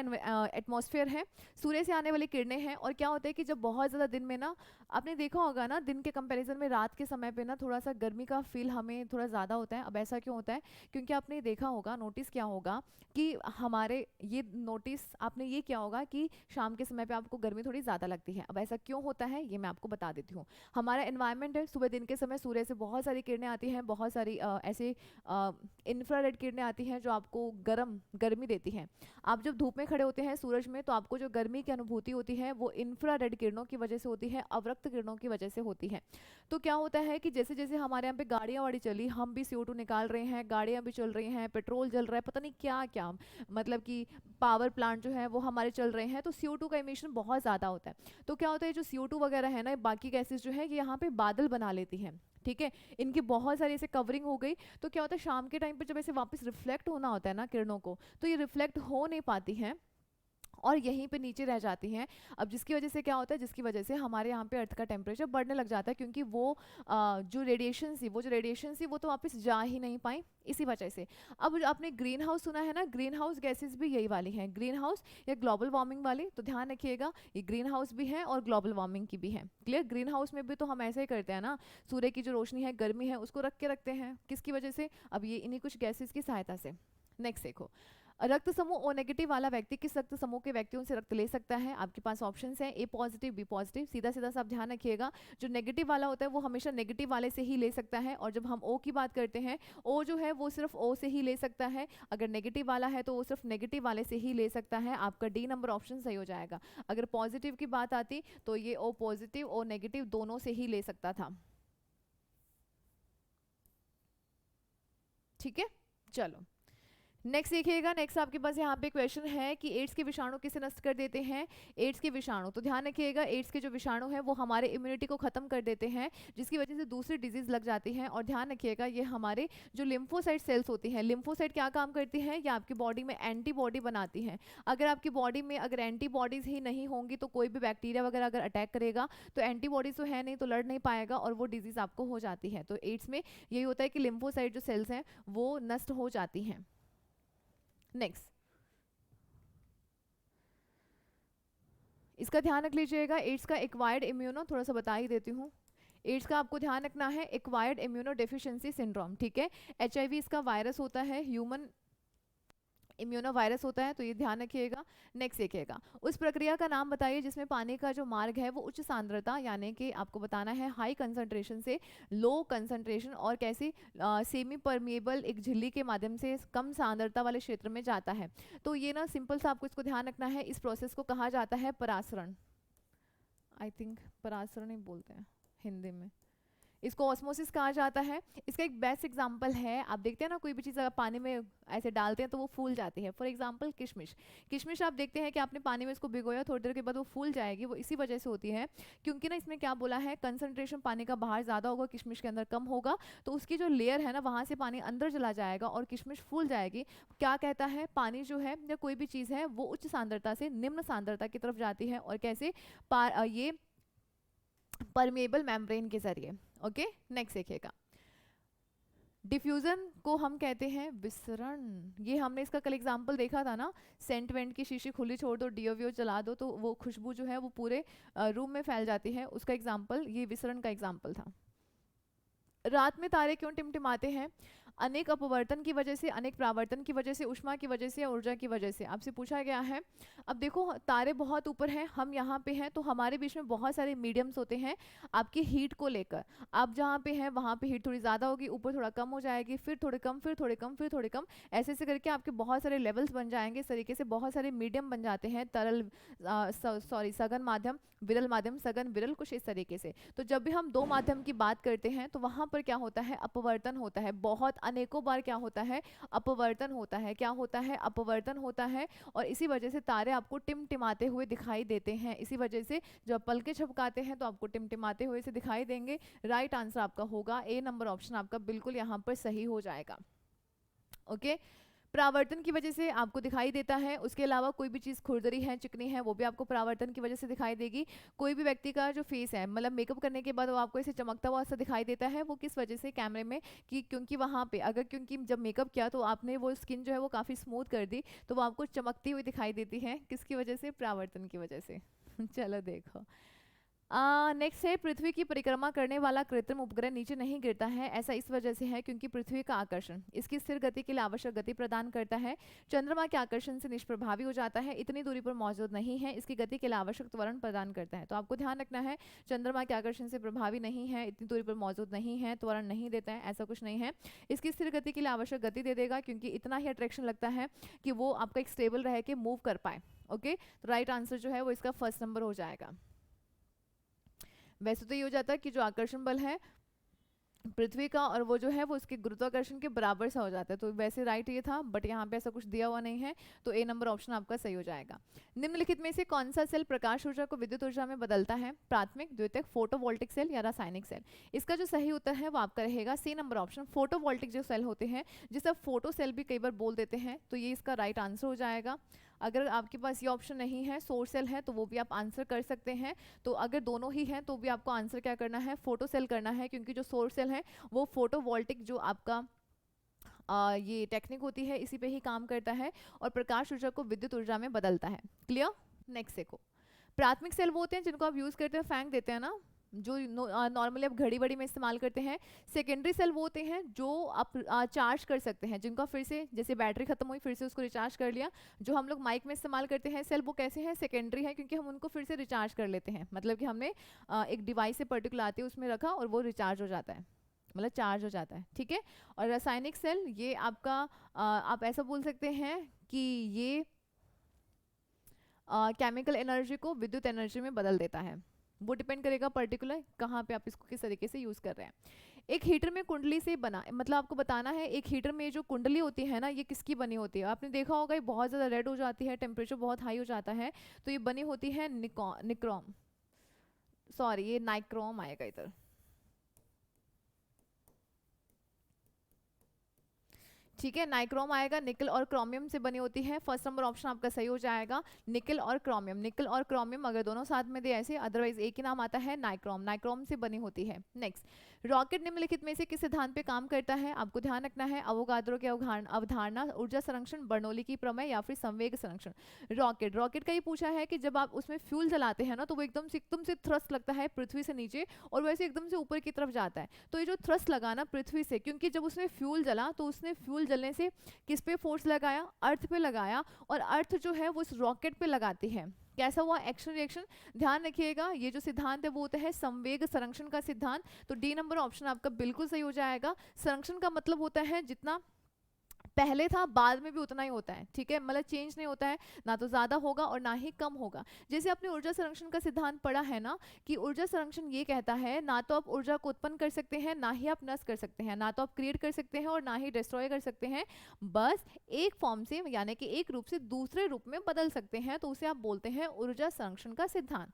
एटमॉस्फेयर है, सूर्य से आने वाली किरणें हैं। और क्या होता है कि जब बहुत ज़्यादा दिन में ना, आपने देखा होगा ना, दिन के कंपैरिजन में रात के समय पे ना थोड़ा सा गर्मी का फील हमें थोड़ा ज़्यादा होता है। अब ऐसा क्यों होता है? क्योंकि आपने देखा होगा, नोटिस किया होगा कि हमारे ये नोटिस आपने ये किया होगा कि शाम के समय पे आपको गर्मी थोड़ी ज़्यादा लगती है। अब ऐसा क्यों होता है ये मैं आपको बता देती हूँ। हमारा एनवायरनमेंट है, सुबह दिन के समय सूर्य से बहुत सारी किरणें आती हैं, बहुत सारी ऐसे इंफ्रारेड किरणें आती हैं जो आपको गर्मी देती हैं। आप जब धूप में खड़े होते हैं सूरज में, तो आपको जो गर्मी की अनुभूति होती है वो इंफ्रारेड किरणों की वजह से होती है, अवरक्त किरणों की वजह से होती है। तो क्या होता है कि जैसे जैसे हमारे यहाँ पे गाड़ियाँ वाड़ी चली, हम भी CO2 निकाल रहे हैं, गाड़ियाँ भी चल रही हैं, पेट्रोल जल रहा है, पता नहीं क्या क्या, मतलब कि पावर प्लांट जो है वो हमारे चल रहे हैं, तो CO2 का इमिशन बहुत ज़्यादा होता है। तो क्या होता है, जो CO2 वगैरह है ना, बाकी गैसेस जो है ये यहाँ पे बादल बना लेती हैं। ठीक है, इनकी बहुत सारी ऐसे कवरिंग हो गई। तो क्या होता है, शाम के टाइम पे जब ऐसे वापस रिफ्लेक्ट होना होता है ना किरणों को, तो ये रिफ्लेक्ट हो नहीं पाती हैं और यहीं पे नीचे रह जाती हैं। अब जिसकी वजह से क्या होता है, जिसकी वजह से हमारे यहाँ पे अर्थ का टेम्परेचर बढ़ने लग जाता है, क्योंकि वो जो रेडिएशन थी वो तो वापस जा ही नहीं पाई, इसी वजह से। अब जो आपने ग्रीन हाउस सुना है ना, ग्रीन हाउस गैसेज भी यही वाली हैं, ग्रीन हाउस या ग्लोबल वार्मिंग वाली। तो ध्यान रखिएगा, ये ग्रीन हाउस भी है और ग्लोबल वार्मिंग की भी है। क्लियर? ग्रीन हाउस में भी तो हम ऐसे ही करते हैं ना, सूर्य की जो रोशनी है, गर्मी है, उसको रख के रखते हैं, किसकी वजह से? अब ये इन्हीं कुछ गैसेज की सहायता से। नेक्स्ट देखो, रक्त समूह ओ नेगेटिव वाला व्यक्ति किस रक्त समूह के व्यक्तियों से रक्त ले सकता है? आपके पास ऑप्शंस हैं, ए पॉजिटिव, बी पॉजिटिव। सीधा सीधा सा आप ध्यान रखिएगा, जो नेगेटिव वाला होता है वो हमेशा नेगेटिव वाले से ही ले सकता है। और जब हम ओ की बात करते हैं, ओ जो है वो सिर्फ ओ से ही ले सकता है। अगर नेगेटिव वाला है तो वो सिर्फ नेगेटिव वाले से ही ले सकता है। आपका डी नंबर ऑप्शन सही हो जाएगा। अगर पॉजिटिव की बात आती तो ये ओ पॉजिटिव ओ नेगेटिव दोनों से ही ले सकता था। ठीक है, चलो नेक्स्ट देखिएगा। नेक्स्ट आपके पास यहाँ पे क्वेश्चन है कि एड्स के विषाणु किसे नष्ट कर देते हैं? एड्स के विषाणु, तो ध्यान रखिएगा, एड्स के जो विषाणु हैं वो हमारे इम्यूनिटी को खत्म कर देते हैं, जिसकी वजह से दूसरी डिजीज लग जाती है। और ध्यान रखिएगा, ये हमारे जो लिम्फोसाइट सेल्स होती हैं, लिम्फोसाइट क्या काम करती हैं? ये आपकी बॉडी में एंटीबॉडी बनाती हैं। अगर आपकी बॉडी में अगर एंटीबॉडीज ही नहीं होंगी तो कोई भी बैक्टीरिया वगैरह अगर अटैक करेगा तो एंटीबॉडीज तो है नहीं, तो लड़ नहीं पाएगा और वो डिजीज आपको हो जाती है। तो एड्स में यही होता है कि लिम्फोसाइट जो सेल्स हैं वो नष्ट हो जाती हैं। नेक्स्ट, इसका ध्यान रख लीजिएगा, एड्स का एक्वायर्ड इम्यूनो, थोड़ा सा बता ही देती हूँ। एड्स का आपको ध्यान रखना है, एक्वायर्ड इम्यूनो डेफिशिएंसी सिंड्रोम। ठीक है, HIV इसका वायरस होता है, ह्यूमन इम्यूनो वायरस होता है, तो ये ध्यान रखिएगा। नेक्स्ट देखिएगा, उस प्रक्रिया का नाम बताइए जिसमें पानी का जो मार्ग है वो उच्च सांद्रता, यानी कि आपको बताना है हाई कंसंट्रेशन से लो कंसंट्रेशन और कैसी सेमी परमिएबल एक झिल्ली के माध्यम से कम सांद्रता वाले क्षेत्र में जाता है। तो ये ना सिंपल सा आपको इसको ध्यान रखना है। इस प्रोसेस को कहा जाता है परासरण, आई थिंक परासरण ही बोलते हैं हिंदी में। इसको ऑस्मोसिस कहा जाता है। इसका एक बेस्ट एग्जांपल है, आप देखते हैं ना कोई भी चीज़ अगर पानी में ऐसे डालते हैं तो वो फूल जाती है। फॉर एग्जांपल किशमिश, किशमिश आप देखते हैं कि आपने पानी में इसको भिगोया, थोड़ी देर के बाद वो फूल जाएगी। वो इसी वजह से होती है क्योंकि ना इसमें क्या बोला है, कंसंट्रेशन पानी का बाहर ज़्यादा होगा, किशमिश के अंदर कम होगा, तो उसकी जो लेयर है ना वहाँ से पानी अंदर चला जाएगा और किशमिश फूल जाएगी। क्या कहता है, पानी जो है या कोई भी चीज़ है वो उच्च सांद्रता से निम्न सांद्रता की तरफ जाती है, और कैसे ये परमेबल मेम्ब्रेन के जरिए। ओके, नेक्स्ट देखिएगा, डिफ्यूजन को हम कहते हैं विसरण। ये हमने इसका कल एग्जांपल देखा था ना, सेंट वेंट की शीशी खुली छोड़ दो, डीओ चला दो, तो वो खुशबू जो है वो पूरे रूम में फैल जाती है। उसका एग्जांपल ये विसरण का एग्जांपल था। रात में तारे क्यों टिमटिमाते हैं? अनेक अपवर्तन की वजह से, अनेक प्रावर्तन की वजह से, ऊष्मा की वजह से या ऊर्जा की वजह से, आपसे पूछा गया है। अब देखो तारे बहुत ऊपर हैं, हम यहाँ पे हैं, तो हमारे बीच में बहुत सारे मीडियम्स होते हैं आपकी हीट को लेकर। आप जहाँ पे हैं वहाँ पे हीट थोड़ी ज़्यादा होगी, ऊपर थोड़ा कम हो जाएगी, फिर थोड़े कम, फिर थोड़े कम, फिर थोड़े कम, ऐसे ऐसे करके आपके बहुत सारे लेवल्स बन जाएंगे। इस तरीके से बहुत सारे मीडियम बन जाते हैं, तरल सॉरी सघन माध्यम, विरल माध्यम, सघन, विरल, कुछ इस तरीके से। तो जब भी हम दो माध्यम की बात करते हैं तो वहां पर क्या होता है, अपवर्तन होता है, बहुत अनेकों बार क्या होता है, अपवर्तन होता है। क्या होता है, अपवर्तन होता है। और इसी वजह से तारे आपको टिमटिमाते हुए दिखाई देते हैं। इसी वजह से जब पलके झपकाते हैं तो आपको टिमटिमाते हुए से दिखाई देंगे। राइट आंसर आपका होगा ए नंबर ऑप्शन, आपका बिल्कुल यहाँ पर सही हो जाएगा। ओके, परावर्तन की वजह से आपको दिखाई देता है। उसके अलावा कोई भी चीज़ खुरदरी है, चिकनी है, वो भी आपको परावर्तन की वजह से दिखाई देगी। कोई भी व्यक्ति का जो फेस है, मतलब मेकअप करने के बाद वो आपको ऐसे चमकता हुआ सा दिखाई देता है, वो किस वजह से, कैमरे में, कि क्योंकि वहाँ पे अगर, क्योंकि जब मेकअप किया तो आपने वो स्किन जो है वो काफ़ी स्मूथ कर दी, तो वो आपको चमकती हुई दिखाई देती है। किसकी वजह से, परावर्तन की वजह से। चलो देखो, नेक्स्ट है, पृथ्वी की परिक्रमा करने वाला कृत्रिम उपग्रह नीचे नहीं गिरता है, ऐसा इस वजह से है क्योंकि पृथ्वी का आकर्षण इसकी स्थिर गति के लिए आवश्यक गति प्रदान करता है। चंद्रमा के आकर्षण से निष्प्रभावी हो जाता है, इतनी दूरी पर मौजूद नहीं है, इसकी गति के लिए आवश्यक त्वरण प्रदान करता है। तो आपको ध्यान रखना है, चंद्रमा के आकर्षण से प्रभावी नहीं है, इतनी दूरी पर मौजूद नहीं है, त्वरण नहीं देता है, ऐसा कुछ नहीं है। इसकी स्थिर गति के लिए आवश्यक गति दे देगा, क्योंकि इतना ही अट्रैक्शन लगता है कि वो आपका एक स्टेबल रह के मूव कर पाए। ओके, तो राइट आंसर जो है वो इसका फर्स्ट नंबर हो जाएगा। वैसे तो ये हो जाता है कि जो आकर्षण बल है पृथ्वी का और वो जो है वो उसके गुरुत्वाकर्षण के बराबर सा हो जाता है, तो वैसे राइट ये था, बट यहाँ पे ऐसा कुछ दिया हुआ नहीं है, तो ए नंबर ऑप्शन आपका सही हो जाएगा। निम्नलिखित में से कौन सा सेल प्रकाश ऊर्जा को विद्युत ऊर्जा में बदलता है, प्राथमिक, द्वितीयक, फोटोवोल्टिक सेल या रासायनिक सेल। इसका जो सही उत्तर है वो आपका रहेगा सी नंबर ऑप्शन, फोटोवोल्टिक जो सेल होते हैं, जिसे फोटो सेल भी कई बार बोल देते हैं, तो ये इसका राइट आंसर हो जाएगा। अगर आपके पास ये ऑप्शन नहीं है, सोर्स सेल है, तो वो भी आप आंसर कर सकते हैं। तो अगर दोनों ही हैं तो भी आपको आंसर क्या करना है, फोटो सेल करना है, क्योंकि जो सोर्स सेल है वो फोटोवोल्टिक जो आपका ये टेक्निक होती है इसी पे ही काम करता है और प्रकाश ऊर्जा को विद्युत ऊर्जा में बदलता है। क्लियर। नेक्स्ट देखो, प्राथमिक सेल वो होते हैं जिनको आप यूज करते हैं, फेंक देते हैं ना, जो नॉर्मली आप घड़ी बड़ी में इस्तेमाल करते हैं। सेकेंडरी सेल वो होते हैं जो आप चार्ज कर सकते हैं, जिनको फिर से, जैसे बैटरी खत्म हुई फिर से उसको रिचार्ज कर लिया। जो हम लोग माइक में इस्तेमाल करते हैं सेल, वो कैसे हैं, सेकेंडरी है, क्योंकि हम उनको फिर से रिचार्ज कर लेते हैं, मतलब कि हमने एक डिवाइस से पर्टिकुलर आती है उसमें रखा और वो रिचार्ज हो जाता है, मतलब चार्ज हो जाता है। ठीक है। और रासायनिक सेल ये आपका आप ऐसा बोल सकते हैं कि ये केमिकल एनर्जी को विद्युत एनर्जी में बदल देता है। वो डिपेंड करेगा पर्टिकुलर कहाँ पे आप इसको किस तरीके से यूज कर रहे हैं। एक हीटर में कुंडली से बना, मतलब आपको बताना है एक हीटर में जो कुंडली होती है ना, ये किसकी बनी होती है। आपने देखा होगा ये बहुत ज़्यादा रेड हो जाती है, टेम्परेचर बहुत हाई हो जाता है, तो ये बनी होती है निक्रोम, सॉरी ये नाइक्रोम आएगा इधर। ठीक है, नाइक्रोम आएगा, निकल और क्रोमियम से बनी होती है। फर्स्ट नंबर ऑप्शन आपका सही हो जाएगा, निकल और क्रोमियम। निकल और क्रोमियम अगर दोनों साथ में दे ऐसे, अदरवाइज एक ही नाम आता है नाइक्रोम, नाइक्रोम से बनी होती है। नेक्स्ट, रॉकेट निम्नलिखित में से किस सिद्धांत पे काम करता है, आपको ध्यान रखना है। अवोगाद्रो की अवधारणा, ऊर्जा संरक्षण, बर्नौली की प्रमेय या फिर संवेग संरक्षण। रॉकेट, रॉकेट का ये पूछा है कि जब आप उसमें फ्यूल जलाते हैं ना, तो वो एकदम से थ्रस्ट लगता है पृथ्वी से नीचे और वैसे एकदम से ऊपर की तरफ जाता है। तो ये जो थ्रस्ट लगा ना पृथ्वी से, क्योंकि जब उसमें फ्यूल जला तो उसने फ्यूल जलने से किस पे फोर्स लगाया, अर्थ पे लगाया, और अर्थ जो है वो इस रॉकेट पे लगाती है। कैसा हुआ, एक्शन रिएक्शन। ध्यान रखिएगा ये जो सिद्धांत है वो होता है संवेग संरक्षण का सिद्धांत। तो डी नंबर ऑप्शन आपका बिल्कुल सही हो जाएगा। संरक्षण का मतलब होता है जितना पहले था बाद में भी उतना ही होता है। ठीक है, मतलब चेंज नहीं होता है, ना तो ज्यादा होगा और ना ही कम होगा। जैसे आपने ऊर्जा संरक्षण का सिद्धांत पढ़ा है ना, कि ऊर्जा संरक्षण ये कहता है ना तो आप ऊर्जा को उत्पन्न कर सकते हैं, ना ही आप नष्ट कर सकते हैं, ना तो आप क्रिएट कर सकते हैं और ना ही डिस्ट्रॉय कर सकते हैं, बस एक फॉर्म से यानी कि एक रूप से दूसरे रूप में बदल सकते हैं, तो उसे आप बोलते हैं ऊर्जा संरक्षण का सिद्धांत।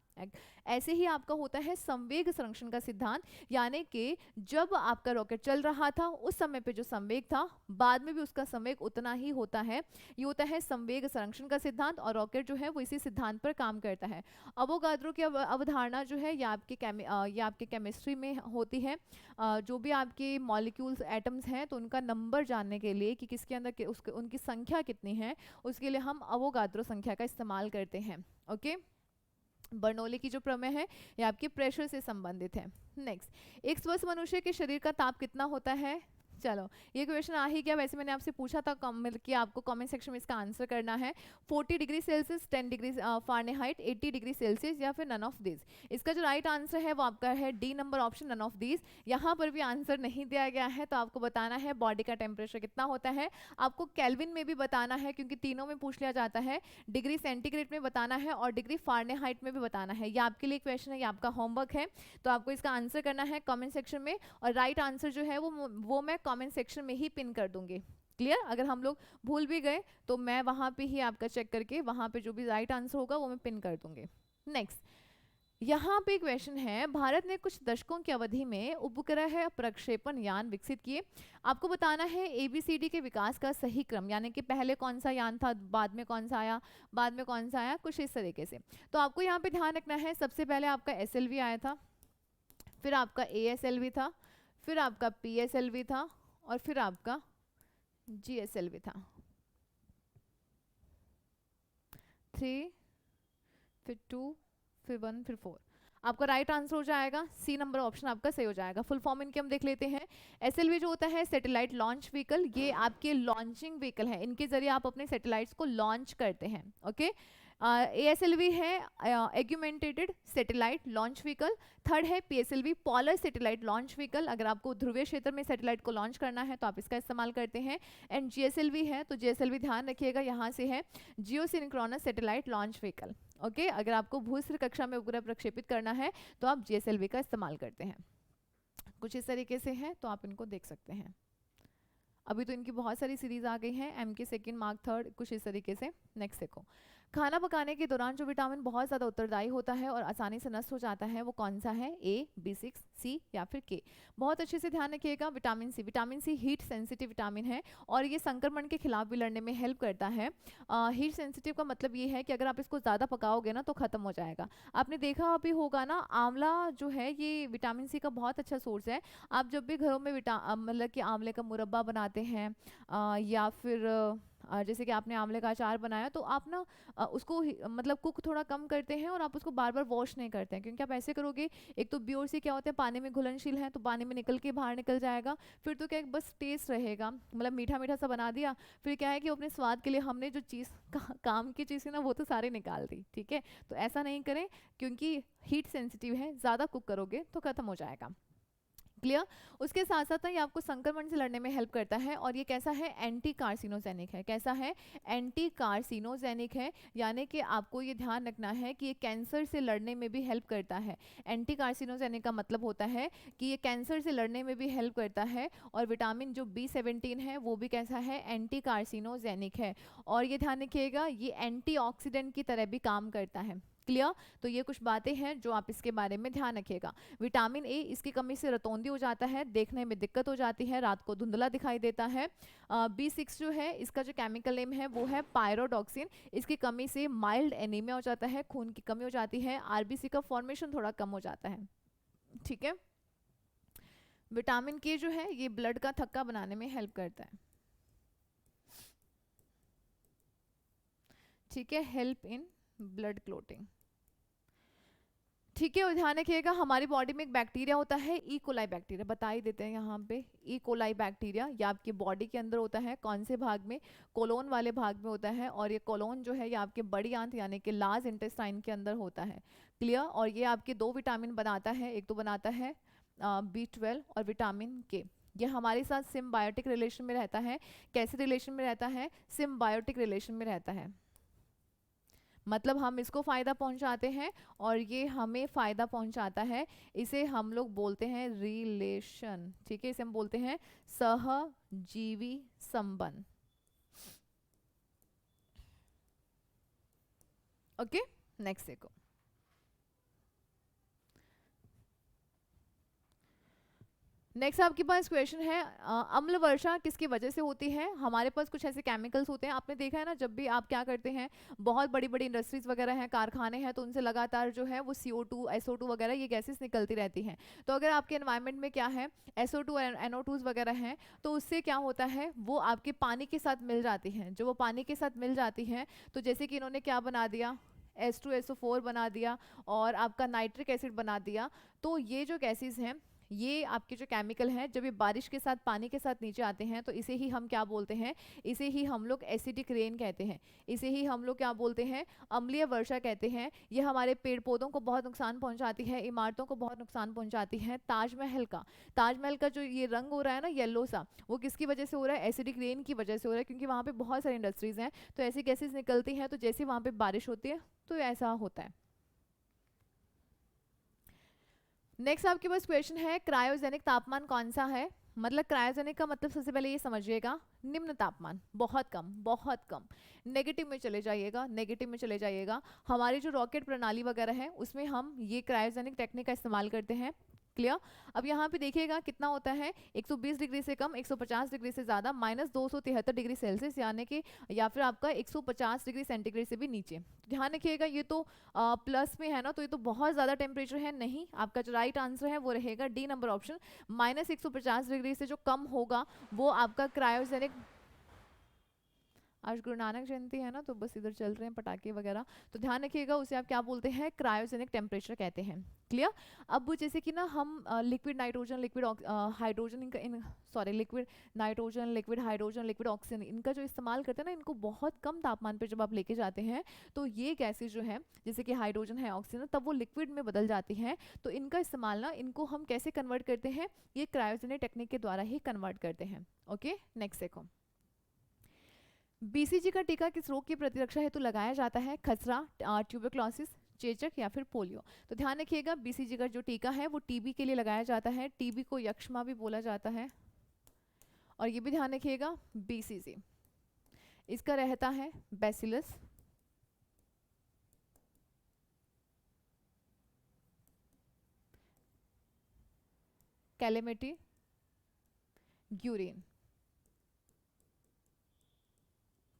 ऐसे ही आपका होता है संवेग संरक्षण का सिद्धांत, यानी कि जब आपका रॉकेट चल रहा था उस समय पे जो संवेग था बाद में भी उसका संवेग उतना ही होता है, ये होता है संवेग संरक्षण का सिद्धांत। और रॉकेट जो है वो इसी सिद्धांत पर काम करता है। अवोगाद्रो की अवधारणा जो है ये आपके केमिस्ट्री में होती है। जो भी आपके मॉलिक्यूल्स एटम्स हैं तो उनका नंबर जानने के लिए कि किसके अंदर उनकी संख्या कितनी है, उसके लिए हम अवोगाद्रो संख्या का इस्तेमाल करते हैं। ओके, बर्नौली की जो प्रमेय है ये आपके प्रेशर से संबंधित है। नेक्स्ट, एक स्वस्थ मनुष्य के शरीर का ताप कितना होता है, चलो, ये क्वेश्चन आ ही गया। वैसे मैंने आपसे पूछा था कि आपको कमेंट सेक्शन में इसका आंसर करना है। 40 degree Celsius, 10 degree Fahrenheit, 80 degree Celsius या फिर नन ऑफ दिस। इसका जो राइट आंसर है वो आपका है D number option, none of this. यहाँ पर भी आंसर नहीं दिया गया है, तो आपको बताना है बॉडी का टेम्परेचर कितना होता है। आपको केल्विन में भी बताना है, क्योंकि तीनों में पूछ लिया जाता है। डिग्री सेंटीग्रेड में बताना है और डिग्री फ़ारेनहाइट में भी बताना है। ये आपके लिए क्वेश्चन है, ये आपका होमवर्क है, तो आपको इसका आंसर करना है कमेंट सेक्शन में। और राइट आंसर जो है वो मैं कमेंट सेक्शन में ही पिन कर दूंगी। क्लियर? अगर हम लोग भूल भी गए तो मैं वहां पे ही आपका चेक करके वहां पे जो भी राइट आंसर होगा वो मैं पिन कर दूंगी। नेक्स्ट, यहाँ पे क्वेश्चन है, भारत ने कुछ दशकों की अवधि में उपग्रह प्रक्षेपण यान विकसित किए। आपको बताना है ABCD के विकास का सही क्रम, यानी कि पहले कौन सा यान था, बाद में कौन सा आया, बाद में कौन सा आया, कुछ इस तरीके से। तो आपको यहाँ पे ध्यान रखना है, सबसे पहले आपका SLV आया था, फिर आपका ASLV था, फिर आपका PSLV था और फिर आपका GSLV था। 3, फिर 2, फिर 1, फिर 4। आपका राइट आंसर हो जाएगा सी नंबर ऑप्शन, आपका सही हो जाएगा। फुल फॉर्म इनके हम देख लेते हैं। SLV जो होता है सैटेलाइट लॉन्च व्हीकल, ये आपके लॉन्चिंग व्हीकल है, इनके जरिए आप अपने सैटेलाइट्स को लॉन्च करते हैं। ओके। ASLV है augmented satellite launch vehicle. Third है PSLV polar satellite launch vehicle, अगर आपको ध्रुवीय क्षेत्र में सैटेलाइट को लॉन्च करना है तो आप इसका इस्तेमाल करते हैं। एंड GSLV है, तो GSLV ध्यान रखिएगा यहाँ से है geosynchronous satellite launch vehicle. Okay, अगर आपको भूस्तर कक्षा में उपग्रह प्रक्षेपित करना है तो आप GSLV का इस्तेमाल करते हैं। कुछ इस तरीके से है, तो आप इनको देख सकते हैं। अभी तो इनकी बहुत सारी सीरीज आ गई हैं, MK सेकंड, मार्क थर्ड, कुछ इस तरीके से। नेक्स्ट देखो, खाना पकाने के दौरान जो विटामिन बहुत ज़्यादा उत्तरदायी होता है और आसानी से नष्ट हो जाता है वो कौन सा है? A, B6, C या फिर K। बहुत अच्छे से ध्यान रखिएगा, vitamin C. Vitamin C heat sensitive vitamin है और ये संक्रमण के खिलाफ भी लड़ने में हेल्प करता है। हीट सेंसिटिव का मतलब ये है कि अगर आप इसको ज़्यादा पकाओगे ना तो ख़त्म हो जाएगा। आपने देखा भी होगा ना, आंवला जो है ये विटामिन सी का बहुत अच्छा सोर्स है। आप जब भी घरों में मतलब कि आंवले का मुरब्बा बनाते हैं या फिर जैसे कि आपने आंवले का अचार बनाया, तो आप ना उसको मतलब कुक थोड़ा कम करते हैं और आप उसको बार बार वॉश नहीं करते हैं, क्योंकि आप ऐसे करोगे एक तो BOC क्या होते हैं, पानी में घुलनशील है, तो पानी में निकल के बाहर निकल जाएगा। फिर तो क्या बस टेस्ट रहेगा, मतलब मीठा मीठा सा बना दिया, फिर क्या है कि अपने स्वाद के लिए हमने जो चीज़ काम की चीज़ थी ना वो तो सारी निकाल दी। ठीक है, तो ऐसा नहीं करें, क्योंकि हीट सेंसिटिव है, ज़्यादा कुक करोगे तो ख़त्म हो जाएगा। क्लियर? उसके साथ साथ ना ये आपको संक्रमण से लड़ने में हेल्प करता है और ये कैसा है? एंटी कार्सिनोजेनिक है। कैसा है? एंटी कार्सिनोजेनिक है, यानी कि आपको ये ध्यान रखना है कि ये कैंसर से लड़ने में भी हेल्प करता है। एंटी कार्सिनोजेनिक का मतलब होता है कि ये कैंसर से लड़ने में भी हेल्प करता है। और विटामिन जो B17 है वो भी कैसा है? एंटी कार्सिनोजेनिक है। और ये ध्यान रखिएगा, ये एंटीऑक्सीडेंट की तरह भी काम करता है। क्लियर? तो ये कुछ बातें हैं जो आप इसके बारे में ध्यान रखिएगा। विटामिन A, इसकी कमी से रतौंधी हो जाता है, देखने में दिक्कत हो जाती है, रात को धुंधला दिखाई देता है। B6 जो है, इसका जो केमिकल नेम है वो है पायरोडॉक्सिन। इसकी कमी से माइल्ड एनीमिया हो जाता है, खून की कमी हो जाती है, RBC का फॉर्मेशन थोड़ा कम हो जाता है। ठीक है। विटामिन K जो है ये ब्लड का थक्का बनाने में हेल्प करता है। ठीक है, हेल्प इन ब्लड क्लोटिंग। ठीक है, और ध्यान रखिएगा, हमारी बॉडी में एक बैक्टीरिया होता है ई कोलाई बैक्टीरिया, बता ही देते हैं यहाँ पे। ई कोलाई बैक्टीरिया ये आपकी बॉडी के अंदर होता है, कौन से भाग में? कोलोन वाले भाग में होता है। और ये कोलोन जो है ये आपके बड़ी आंत यानी कि लार्ज इंटेस्टाइन के अंदर होता है। क्लियर? और ये आपके दो विटामिन बनाता है, एक तो बनाता है B12 और विटामिन K। ये हमारे साथ सिम्बायोटिक रिलेशन में रहता है। कैसे रिलेशन में रहता है? सिम्बायोटिक रिलेशन में रहता है, मतलब हम इसको फ़ायदा पहुंचाते हैं और ये हमें फ़ायदा पहुंचाता है। इसे हम लोग बोलते हैं रिलेशन। ठीक है, इसे हम बोलते हैं सहजीवी संबंध। ओके, नेक्स्ट देखो। नेक्स्ट आपके पास क्वेश्चन है, अम्ल वर्षा किसकी वजह से होती है? हमारे पास कुछ ऐसे केमिकल्स होते हैं, आपने देखा है ना, जब भी आप क्या करते हैं, बहुत बड़ी बड़ी इंडस्ट्रीज वगैरह हैं, कारखाने हैं, तो उनसे लगातार जो है वो CO2 SO2 वगैरह ये गैसेस निकलती रहती हैं। तो अगर आपके एनवायरनमेंट में क्या है, SO2 NO2 वगैरह हैं, तो उससे क्या होता है, वो आपके पानी के साथ मिल जाती हैं। जो वो पानी के साथ मिल जाती हैं, तो जैसे कि इन्होंने क्या बना दिया, H2SO4 बना दिया और आपका नाइट्रिक एसिड बना दिया। तो ये जो गैसेस हैं ये आपके जो केमिकल हैं जब ये बारिश के साथ पानी के साथ नीचे आते हैं तो इसे ही हम क्या बोलते हैं, इसे ही हम लोग एसिडिक रेन कहते हैं, इसे ही हम लोग क्या बोलते हैं, अम्लीय वर्षा कहते हैं। ये हमारे पेड़ पौधों को बहुत नुकसान पहुंचाती है, इमारतों को बहुत नुकसान पहुंचाती है। ताजमहल का जो ये रंग हो रहा है ना येलो सा, वो किसकी वजह से हो रहा है, एसिडिक रेन की वजह से हो रहा है, क्योंकि वहाँ पे बहुत सारी इंडस्ट्रीज हैं तो ऐसी गैसेज निकलती हैं, तो जैसे वहाँ पे बारिश होती है तो ऐसा होता है। नेक्स्ट आपके पास क्वेश्चन है, क्रायोजेनिक तापमान कौन सा है। मतलब क्रायोजेनिक का मतलब सबसे पहले ये समझिएगा, निम्न तापमान, बहुत कम बहुत कम। नेगेटिव में चले जाइएगा, नेगेटिव में चले जाइएगा। हमारी जो रॉकेट प्रणाली वगैरह है उसमें हम ये क्रायोजेनिक टेक्निक का इस्तेमाल करते हैं। क्लियर। अब यहाँ पे देखिएगा कितना होता है, 120 डिग्री से कम, 150 डिग्री से ज़्यादा, -273 डिग्री सेल्सियस, यानी कि या फिर आपका 150 डिग्री सेंटीग्रेड से भी नीचे। ध्यान रखिएगा ये तो प्लस में है ना, तो ये तो बहुत ज़्यादा टेम्परेचर है नहीं। आपका जो राइट आंसर है वो रहेगा डी नंबर ऑप्शन, -150 डिग्री से जो कम होगा वो आपका क्रायोजेनिक। आज गुरु नानक जयंती है ना, तो बस इधर चल रहे हैं पटाखे वगैरह, तो ध्यान रखिएगा उसे आप क्या बोलते हैं, क्रायोजेनिक टेम्परेचर कहते हैं। क्लियर। अब जैसे कि ना हम liquid nitrogen, liquid hydrogen, sorry liquid nitrogen, liquid hydrogen, liquid oxygen, इनका जो इस्तेमाल करते हैं ना, इनको बहुत कम तापमान पे जब आप लेके जाते हैं तो ये गैसेज जो है जैसे कि हाइड्रोजन है, ऑक्सीजन, तब वो लिक्विड में बदल जाती हैं। तो इनका इस्तेमाल ना, इनको हम कैसे कन्वर्ट करते हैं, ये क्रायोजेनिक टेक्निक के द्वारा ही कन्वर्ट करते हैं। ओके, नेक्स्ट देखो। बीसीजी का टीका किस रोग की प्रतिरक्षा हेतु लगाया जाता है, खसरा, ट्यूबरक्लोसिस, चेचक या फिर पोलियो। तो ध्यान रखिएगा बीसीजी का जो टीका है वो टीबी के लिए लगाया जाता है, टीबी को यक्ष्मा भी बोला जाता है। और ये भी ध्यान रखिएगा बीसीजी इसका रहता है बैसिलस, कैलेमिटी, ग्यूरिन।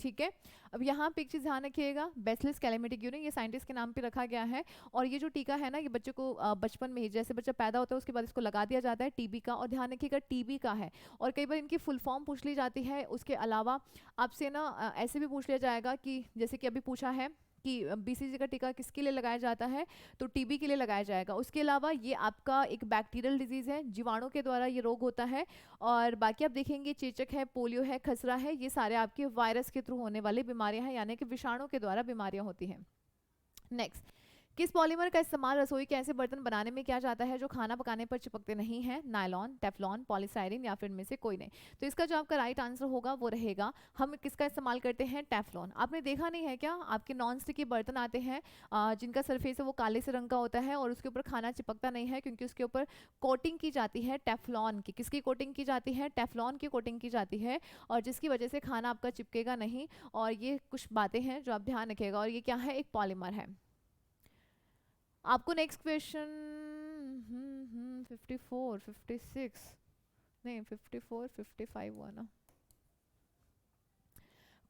ठीक है। अब यहाँ पे एक चीज ध्यान रखिएगा, बैसिलस कैलेमिटी ग्यूरिन ये साइंटिस्ट के नाम पे रखा गया है। और ये जो टीका है ना, ये बच्चे को बचपन में ही, जैसे बच्चा पैदा होता है उसके बाद इसको लगा दिया जाता है टीबी का। और ध्यान रखिएगा टीबी का है। और कई बार इनकी फुल फॉर्म पूछ ली जाती है। उसके अलावा आपसे ना ऐसे भी पूछ लिया जाएगा कि जैसे कि अभी पूछा है कि बीसीजी का टीका किसके लिए लगाया जाता है, तो टीबी के लिए लगाया जाएगा। उसके अलावा ये आपका एक बैक्टीरियल डिजीज है, जीवाणु के द्वारा ये रोग होता है। और बाकी आप देखेंगे चेचक है, पोलियो है, खसरा है, ये सारे आपके वायरस के थ्रू होने वाली बीमारियां हैं, यानी कि विषाणु के द्वारा बीमारियां होती हैं। नेक्स्ट, किस पॉलीमर का इस्तेमाल रसोई के ऐसे बर्तन बनाने में किया जाता है जो खाना पकाने पर चिपकते नहीं हैं, नायलॉन, टेफ्लॉन, पॉलीस्टाइरीन या फिर इनमें से कोई नहीं। तो इसका जो आपका राइट आंसर होगा वो रहेगा, हम किसका इस्तेमाल करते हैं, टेफ्लॉन। आपने देखा नहीं है क्या, आपके नॉन स्टिक के बर्तन आते हैं जिनका सरफेस है वो काले से रंग का होता है और उसके ऊपर खाना चिपकता नहीं है, क्योंकि उसके ऊपर कोटिंग की जाती है टेफ्लॉन की। किसकी कोटिंग की जाती है, टेफ्लॉन की कोटिंग की जाती है, और जिसकी वजह से खाना आपका चिपकेगा नहीं। और ये कुछ बातें हैं जो आप ध्यान रखिएगा। और ये क्या है, एक पॉलीमर है। आपको नेक्स्ट क्वेश्चन 54 56 नहीं 54 55 हुआ ना,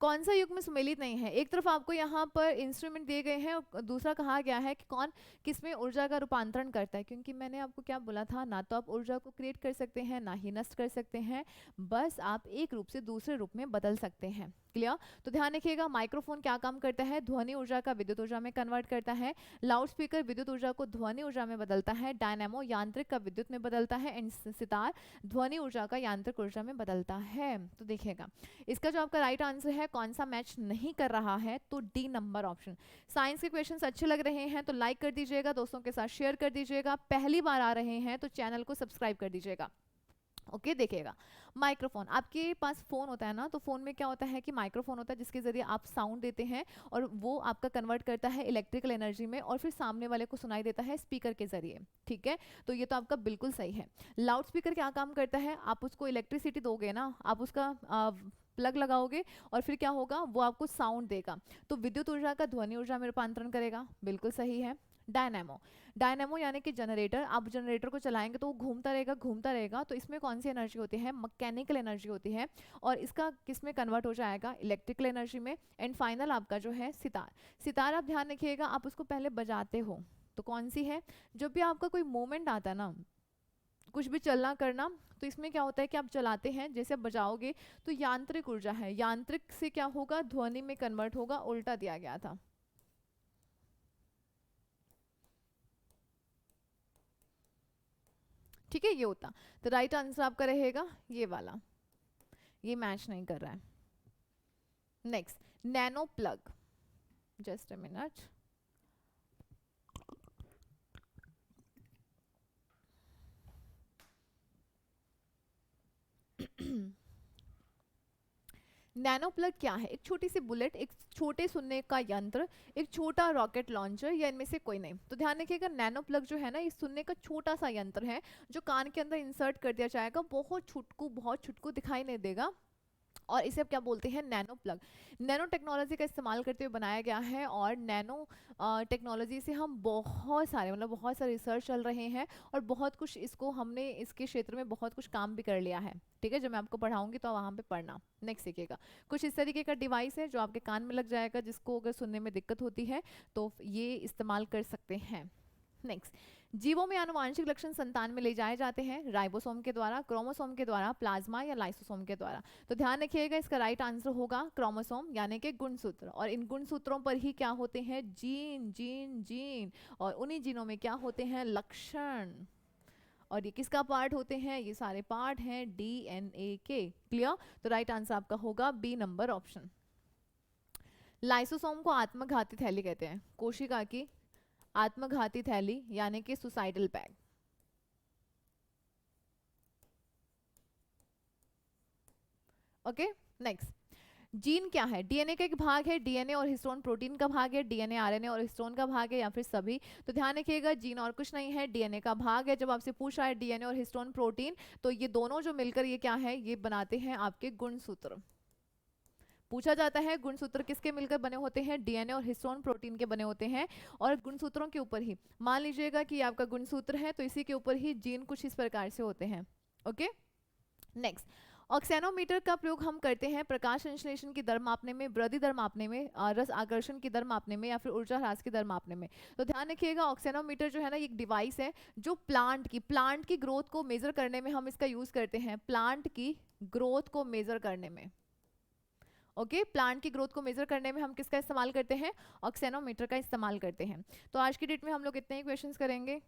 कौन सा युग में सुमेलित नहीं है। एक तरफ आपको यहाँ पर इंस्ट्रूमेंट दिए गए हैं और दूसरा कहा गया है कि कौन किसमें ऊर्जा का रूपांतरण करता है। क्योंकि मैंने आपको क्या बोला था, ना तो आप ऊर्जा को क्रिएट कर सकते हैं ना ही नष्ट कर सकते हैं, बस आप एक रूप से दूसरे रूप में बदल सकते हैं। क्लियर। तो ध्यान रखिएगा, माइक्रोफोन क्या काम करता है, ध्वनि ऊर्जा का विद्युत ऊर्जा में कन्वर्ट करता है। लाउड स्पीकर विद्युत ऊर्जा को ध्वनि ऊर्जा में बदलता है। डायनेमो यांत्रिक का विद्युत में बदलता है। एंड सितार ध्वनि ऊर्जा का यांत्रिक ऊर्जा में बदलता है। तो देखिएगा इसका जो आपका राइट आंसर है, कौन सा मैच नहीं कर रहा है, तो डी नंबर ऑप्शन। साइंस के क्वेश्चंस अच्छे लग रहे हैं तो लाइक कर दीजिएगा, दोस्तों के साथ शेयर कर दीजिएगा। पहली बार आ रहे हैं तो चैनल को सब्सक्राइब कर दीजिएगा। ओके देखिएगा, माइक्रोफोन, आपके पास फोन होता है ना, तो फोन में क्या होता है कि माइक्रोफोन होता है जिसके जरिए आप साउंड देते हैं और वो आपका कन्वर्ट करता है इलेक्ट्रिकल एनर्जी में और फिर सामने वाले को सुनाई देता है स्पीकर के जरिए। ठीक है, तो ये तो आपका बिल्कुल सही है। लाउड स्पीकर क्या काम करता है, आप उसको इलेक्ट्रिसिटी दोगे ना, आप उसका प्लग लगाओगे और फिर क्या होगा, वो आपको साउंड देगा, तो विद्युत ऊर्जा का ध्वनि ऊर्जा में रूपांतरण करेगा। बिल्कुल सही है। डायनेमो, डायनेमो यानी कि जनरेटर, आप जनरेटर को चलाएंगे तो वो घूमता रहेगा घूमता रहेगा, तो इसमें कौन सी एनर्जी होती है, मैकेनिकल एनर्जी होती है, और इसका किस में कन्वर्ट हो जाएगा, इलेक्ट्रिकल एनर्जी में। एंड फाइनल आपका जो है सितार, सितार आप ध्यान रखिएगा, आप उसको पहले बजाते हो तो कौन सी है, जब भी आपका कोई मोमेंट आता है ना, कुछ भी चलना करना, तो इसमें क्या होता है कि आप चलाते हैं, जैसे आप बजाओगे तो यांत्रिक ऊर्जा है, यांत्रिक से क्या होगा, ध्वनि में कन्वर्ट होगा, उल्टा दिया गया था। ठीक है, ये होता। तो राइट आंसर आपका रहेगा ये वाला, ये मैच नहीं कर रहा है। Next, nano plug, just a minute. Nano plug क्या है? एक छोटी सी बुलेट, एक छोटे सुनने का यंत्र, एक छोटा रॉकेट लॉन्चर, या इनमें से कोई नहीं। तो ध्यान रखिएगा, नैनो प्लग जो है ना, ये सुनने का छोटा सा यंत्र है जो कान के अंदर इंसर्ट कर दिया जाएगा, बहुत छुटकू दिखाई नहीं देगा, और इसे अब क्या बोलते हैं? Nano plug. नैनो टेक्नोलॉजी का इस्तेमाल करते हुए बनाया गया है, और नैनो टेक्नोलॉजी से हम बहुत सारे, मतलब बहुत सारे रिसर्च चल रहे हैं, और बहुत कुछ इसको हमने इसके क्षेत्र में बहुत कुछ काम भी कर लिया है। ठीक है, जब मैं आपको पढ़ाऊंगी तो वहाँ पे पढ़ना। नेक्स्ट सीखिएगा, कुछ इस तरीके का डिवाइस है जो आपके कान में लग जाएगा, जिसको अगर सुनने में दिक्कत होती है तो ये इस्तेमाल कर सकते हैं। नेक्स्ट, जीवों में आनुवांशिक लक्षण संतान में ले जाए जाते हैं राइबोसोम के द्वारा, क्रोमोसोम के द्वारा, प्लाज्मा या लाइसोसोम के द्वारा। तो ध्यान रखिएगा, इसका राइट आंसर होगा क्रोमोसोम, यानी कि गुणसूत्र। और इन गुणसूत्रों पर ही क्या होते हैं? Gene, gene, gene. और उन्हीं जीनों में क्या होते हैं? लक्षण। और ये किसका पार्ट होते हैं? ये सारे पार्ट हैं डीएनए के। क्लियर? तो राइट आंसर आपका होगा बी नंबर ऑप्शन। लाइसोसोम को आत्मघाती थैली कहते हैं, कोशिका की आत्मघाती थैली, यानी कि suicidal bag. Okay, next, gene क्या है? डीएनए का एक भाग है, डीएनए और हिस्टोन प्रोटीन का भाग है, डीएनए आरएनए और हिस्टोन का भाग है, या फिर सभी? तो ध्यान रखिएगा, जीन और कुछ नहीं है, डीएनए का भाग है। जब आपसे पूछा है डीएनए और हिस्टोन प्रोटीन, तो ये दोनों जो मिलकर ये क्या है? ये बनाते हैं आपके गुणसूत्र। पूछा जाता है गुणसूत्र किसके मिलकर बने होते हैं? डीएनए और हिस्टोन प्रोटीन के बने होते हैं। और गुणसूत्रों के ऊपर ही मान लीजिएगा कि आपका गुणसूत्र है, तो इसी के ऊपर ही जीन कुछ इस प्रकार से होते हैं। ओके, नेक्स्ट, ऑक्सेनोमीटर का प्रयोग हम करते हैं प्रकाश संश्लेषण की दर मापने में, वृद्धि दर मापने में, रस आकर्षण की दर मापने में, या फिर ऊर्जा ह्रास की दर मापने में। तो ध्यान रखिएगा, ऑक्सेनोमीटर जो है ना, एक डिवाइस है जो प्लांट की ग्रोथ को मेजर करने में हम इसका यूज करते हैं, प्लांट की ग्रोथ को मेजर करने में। ओके, प्लांट की ग्रोथ को मेजर करने में हम किसका इस्तेमाल करते हैं? ऑक्सेनोमीटर का इस्तेमाल करते हैं। तो आज की डेट में हम लोग इतने ही क्वेश्चंस करेंगे।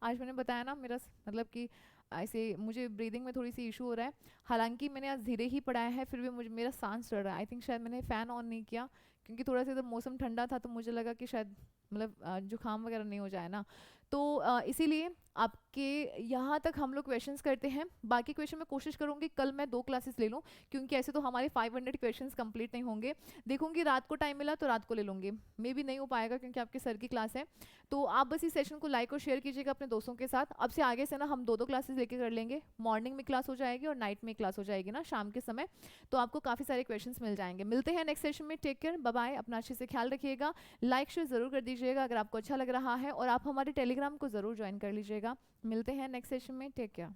आज मैंने बताया ना, मेरा मतलब कि ऐसे मुझे ब्रीदिंग में थोड़ी सी इशू हो रहा है, हालांकि मैंने आज धीरे ही पढ़ाया है, फिर भी मुझे मेरा सांस चढ़ रहा है। आई थिंक शायद मैंने फ़ैन ऑन नहीं किया, क्योंकि थोड़ा सा इधर मौसम ठंडा था, तो मुझे लगा कि शायद मतलब जुकाम वगैरह नहीं हो जाए ना, तो इसीलिए आपके यहाँ तक हम लोग क्वेश्चंस करते हैं। बाकी क्वेश्चन मैं कोशिश करूँगी कल मैं 2 क्लासेस ले लूँ, क्योंकि ऐसे तो हमारे 500 क्वेश्चंस कंप्लीट नहीं होंगे। देखूंगी रात को टाइम मिला तो रात को ले लूँगी, मे भी नहीं हो पाएगा क्योंकि आपके सर की क्लास है। तो आप बस इस सेशन को लाइक और शेयर कीजिएगा अपने दोस्तों के साथ। अब से आगे से ना हम 2-2 क्लासेस लेके कर लेंगे, मॉर्निंग में क्लास हो जाएगी और नाइट में क्लास हो जाएगी ना, शाम के समय। तो आपको काफ़ी सारे क्वेश्चंस मिल जाएंगे। मिलते हैं नेक्स्ट सेशन में, टेक केयर, बाय बाय, अपना अच्छे से ख्याल रखिएगा। लाइक शेयर जरूर कर दीजिएगा अगर आपको अच्छा लग रहा है, और आप हमारे टेलीग्राम को जरूर ज्वाइन कर लीजिएगा। मिलते हैं नेक्स्ट सेशन में, टेक केयर।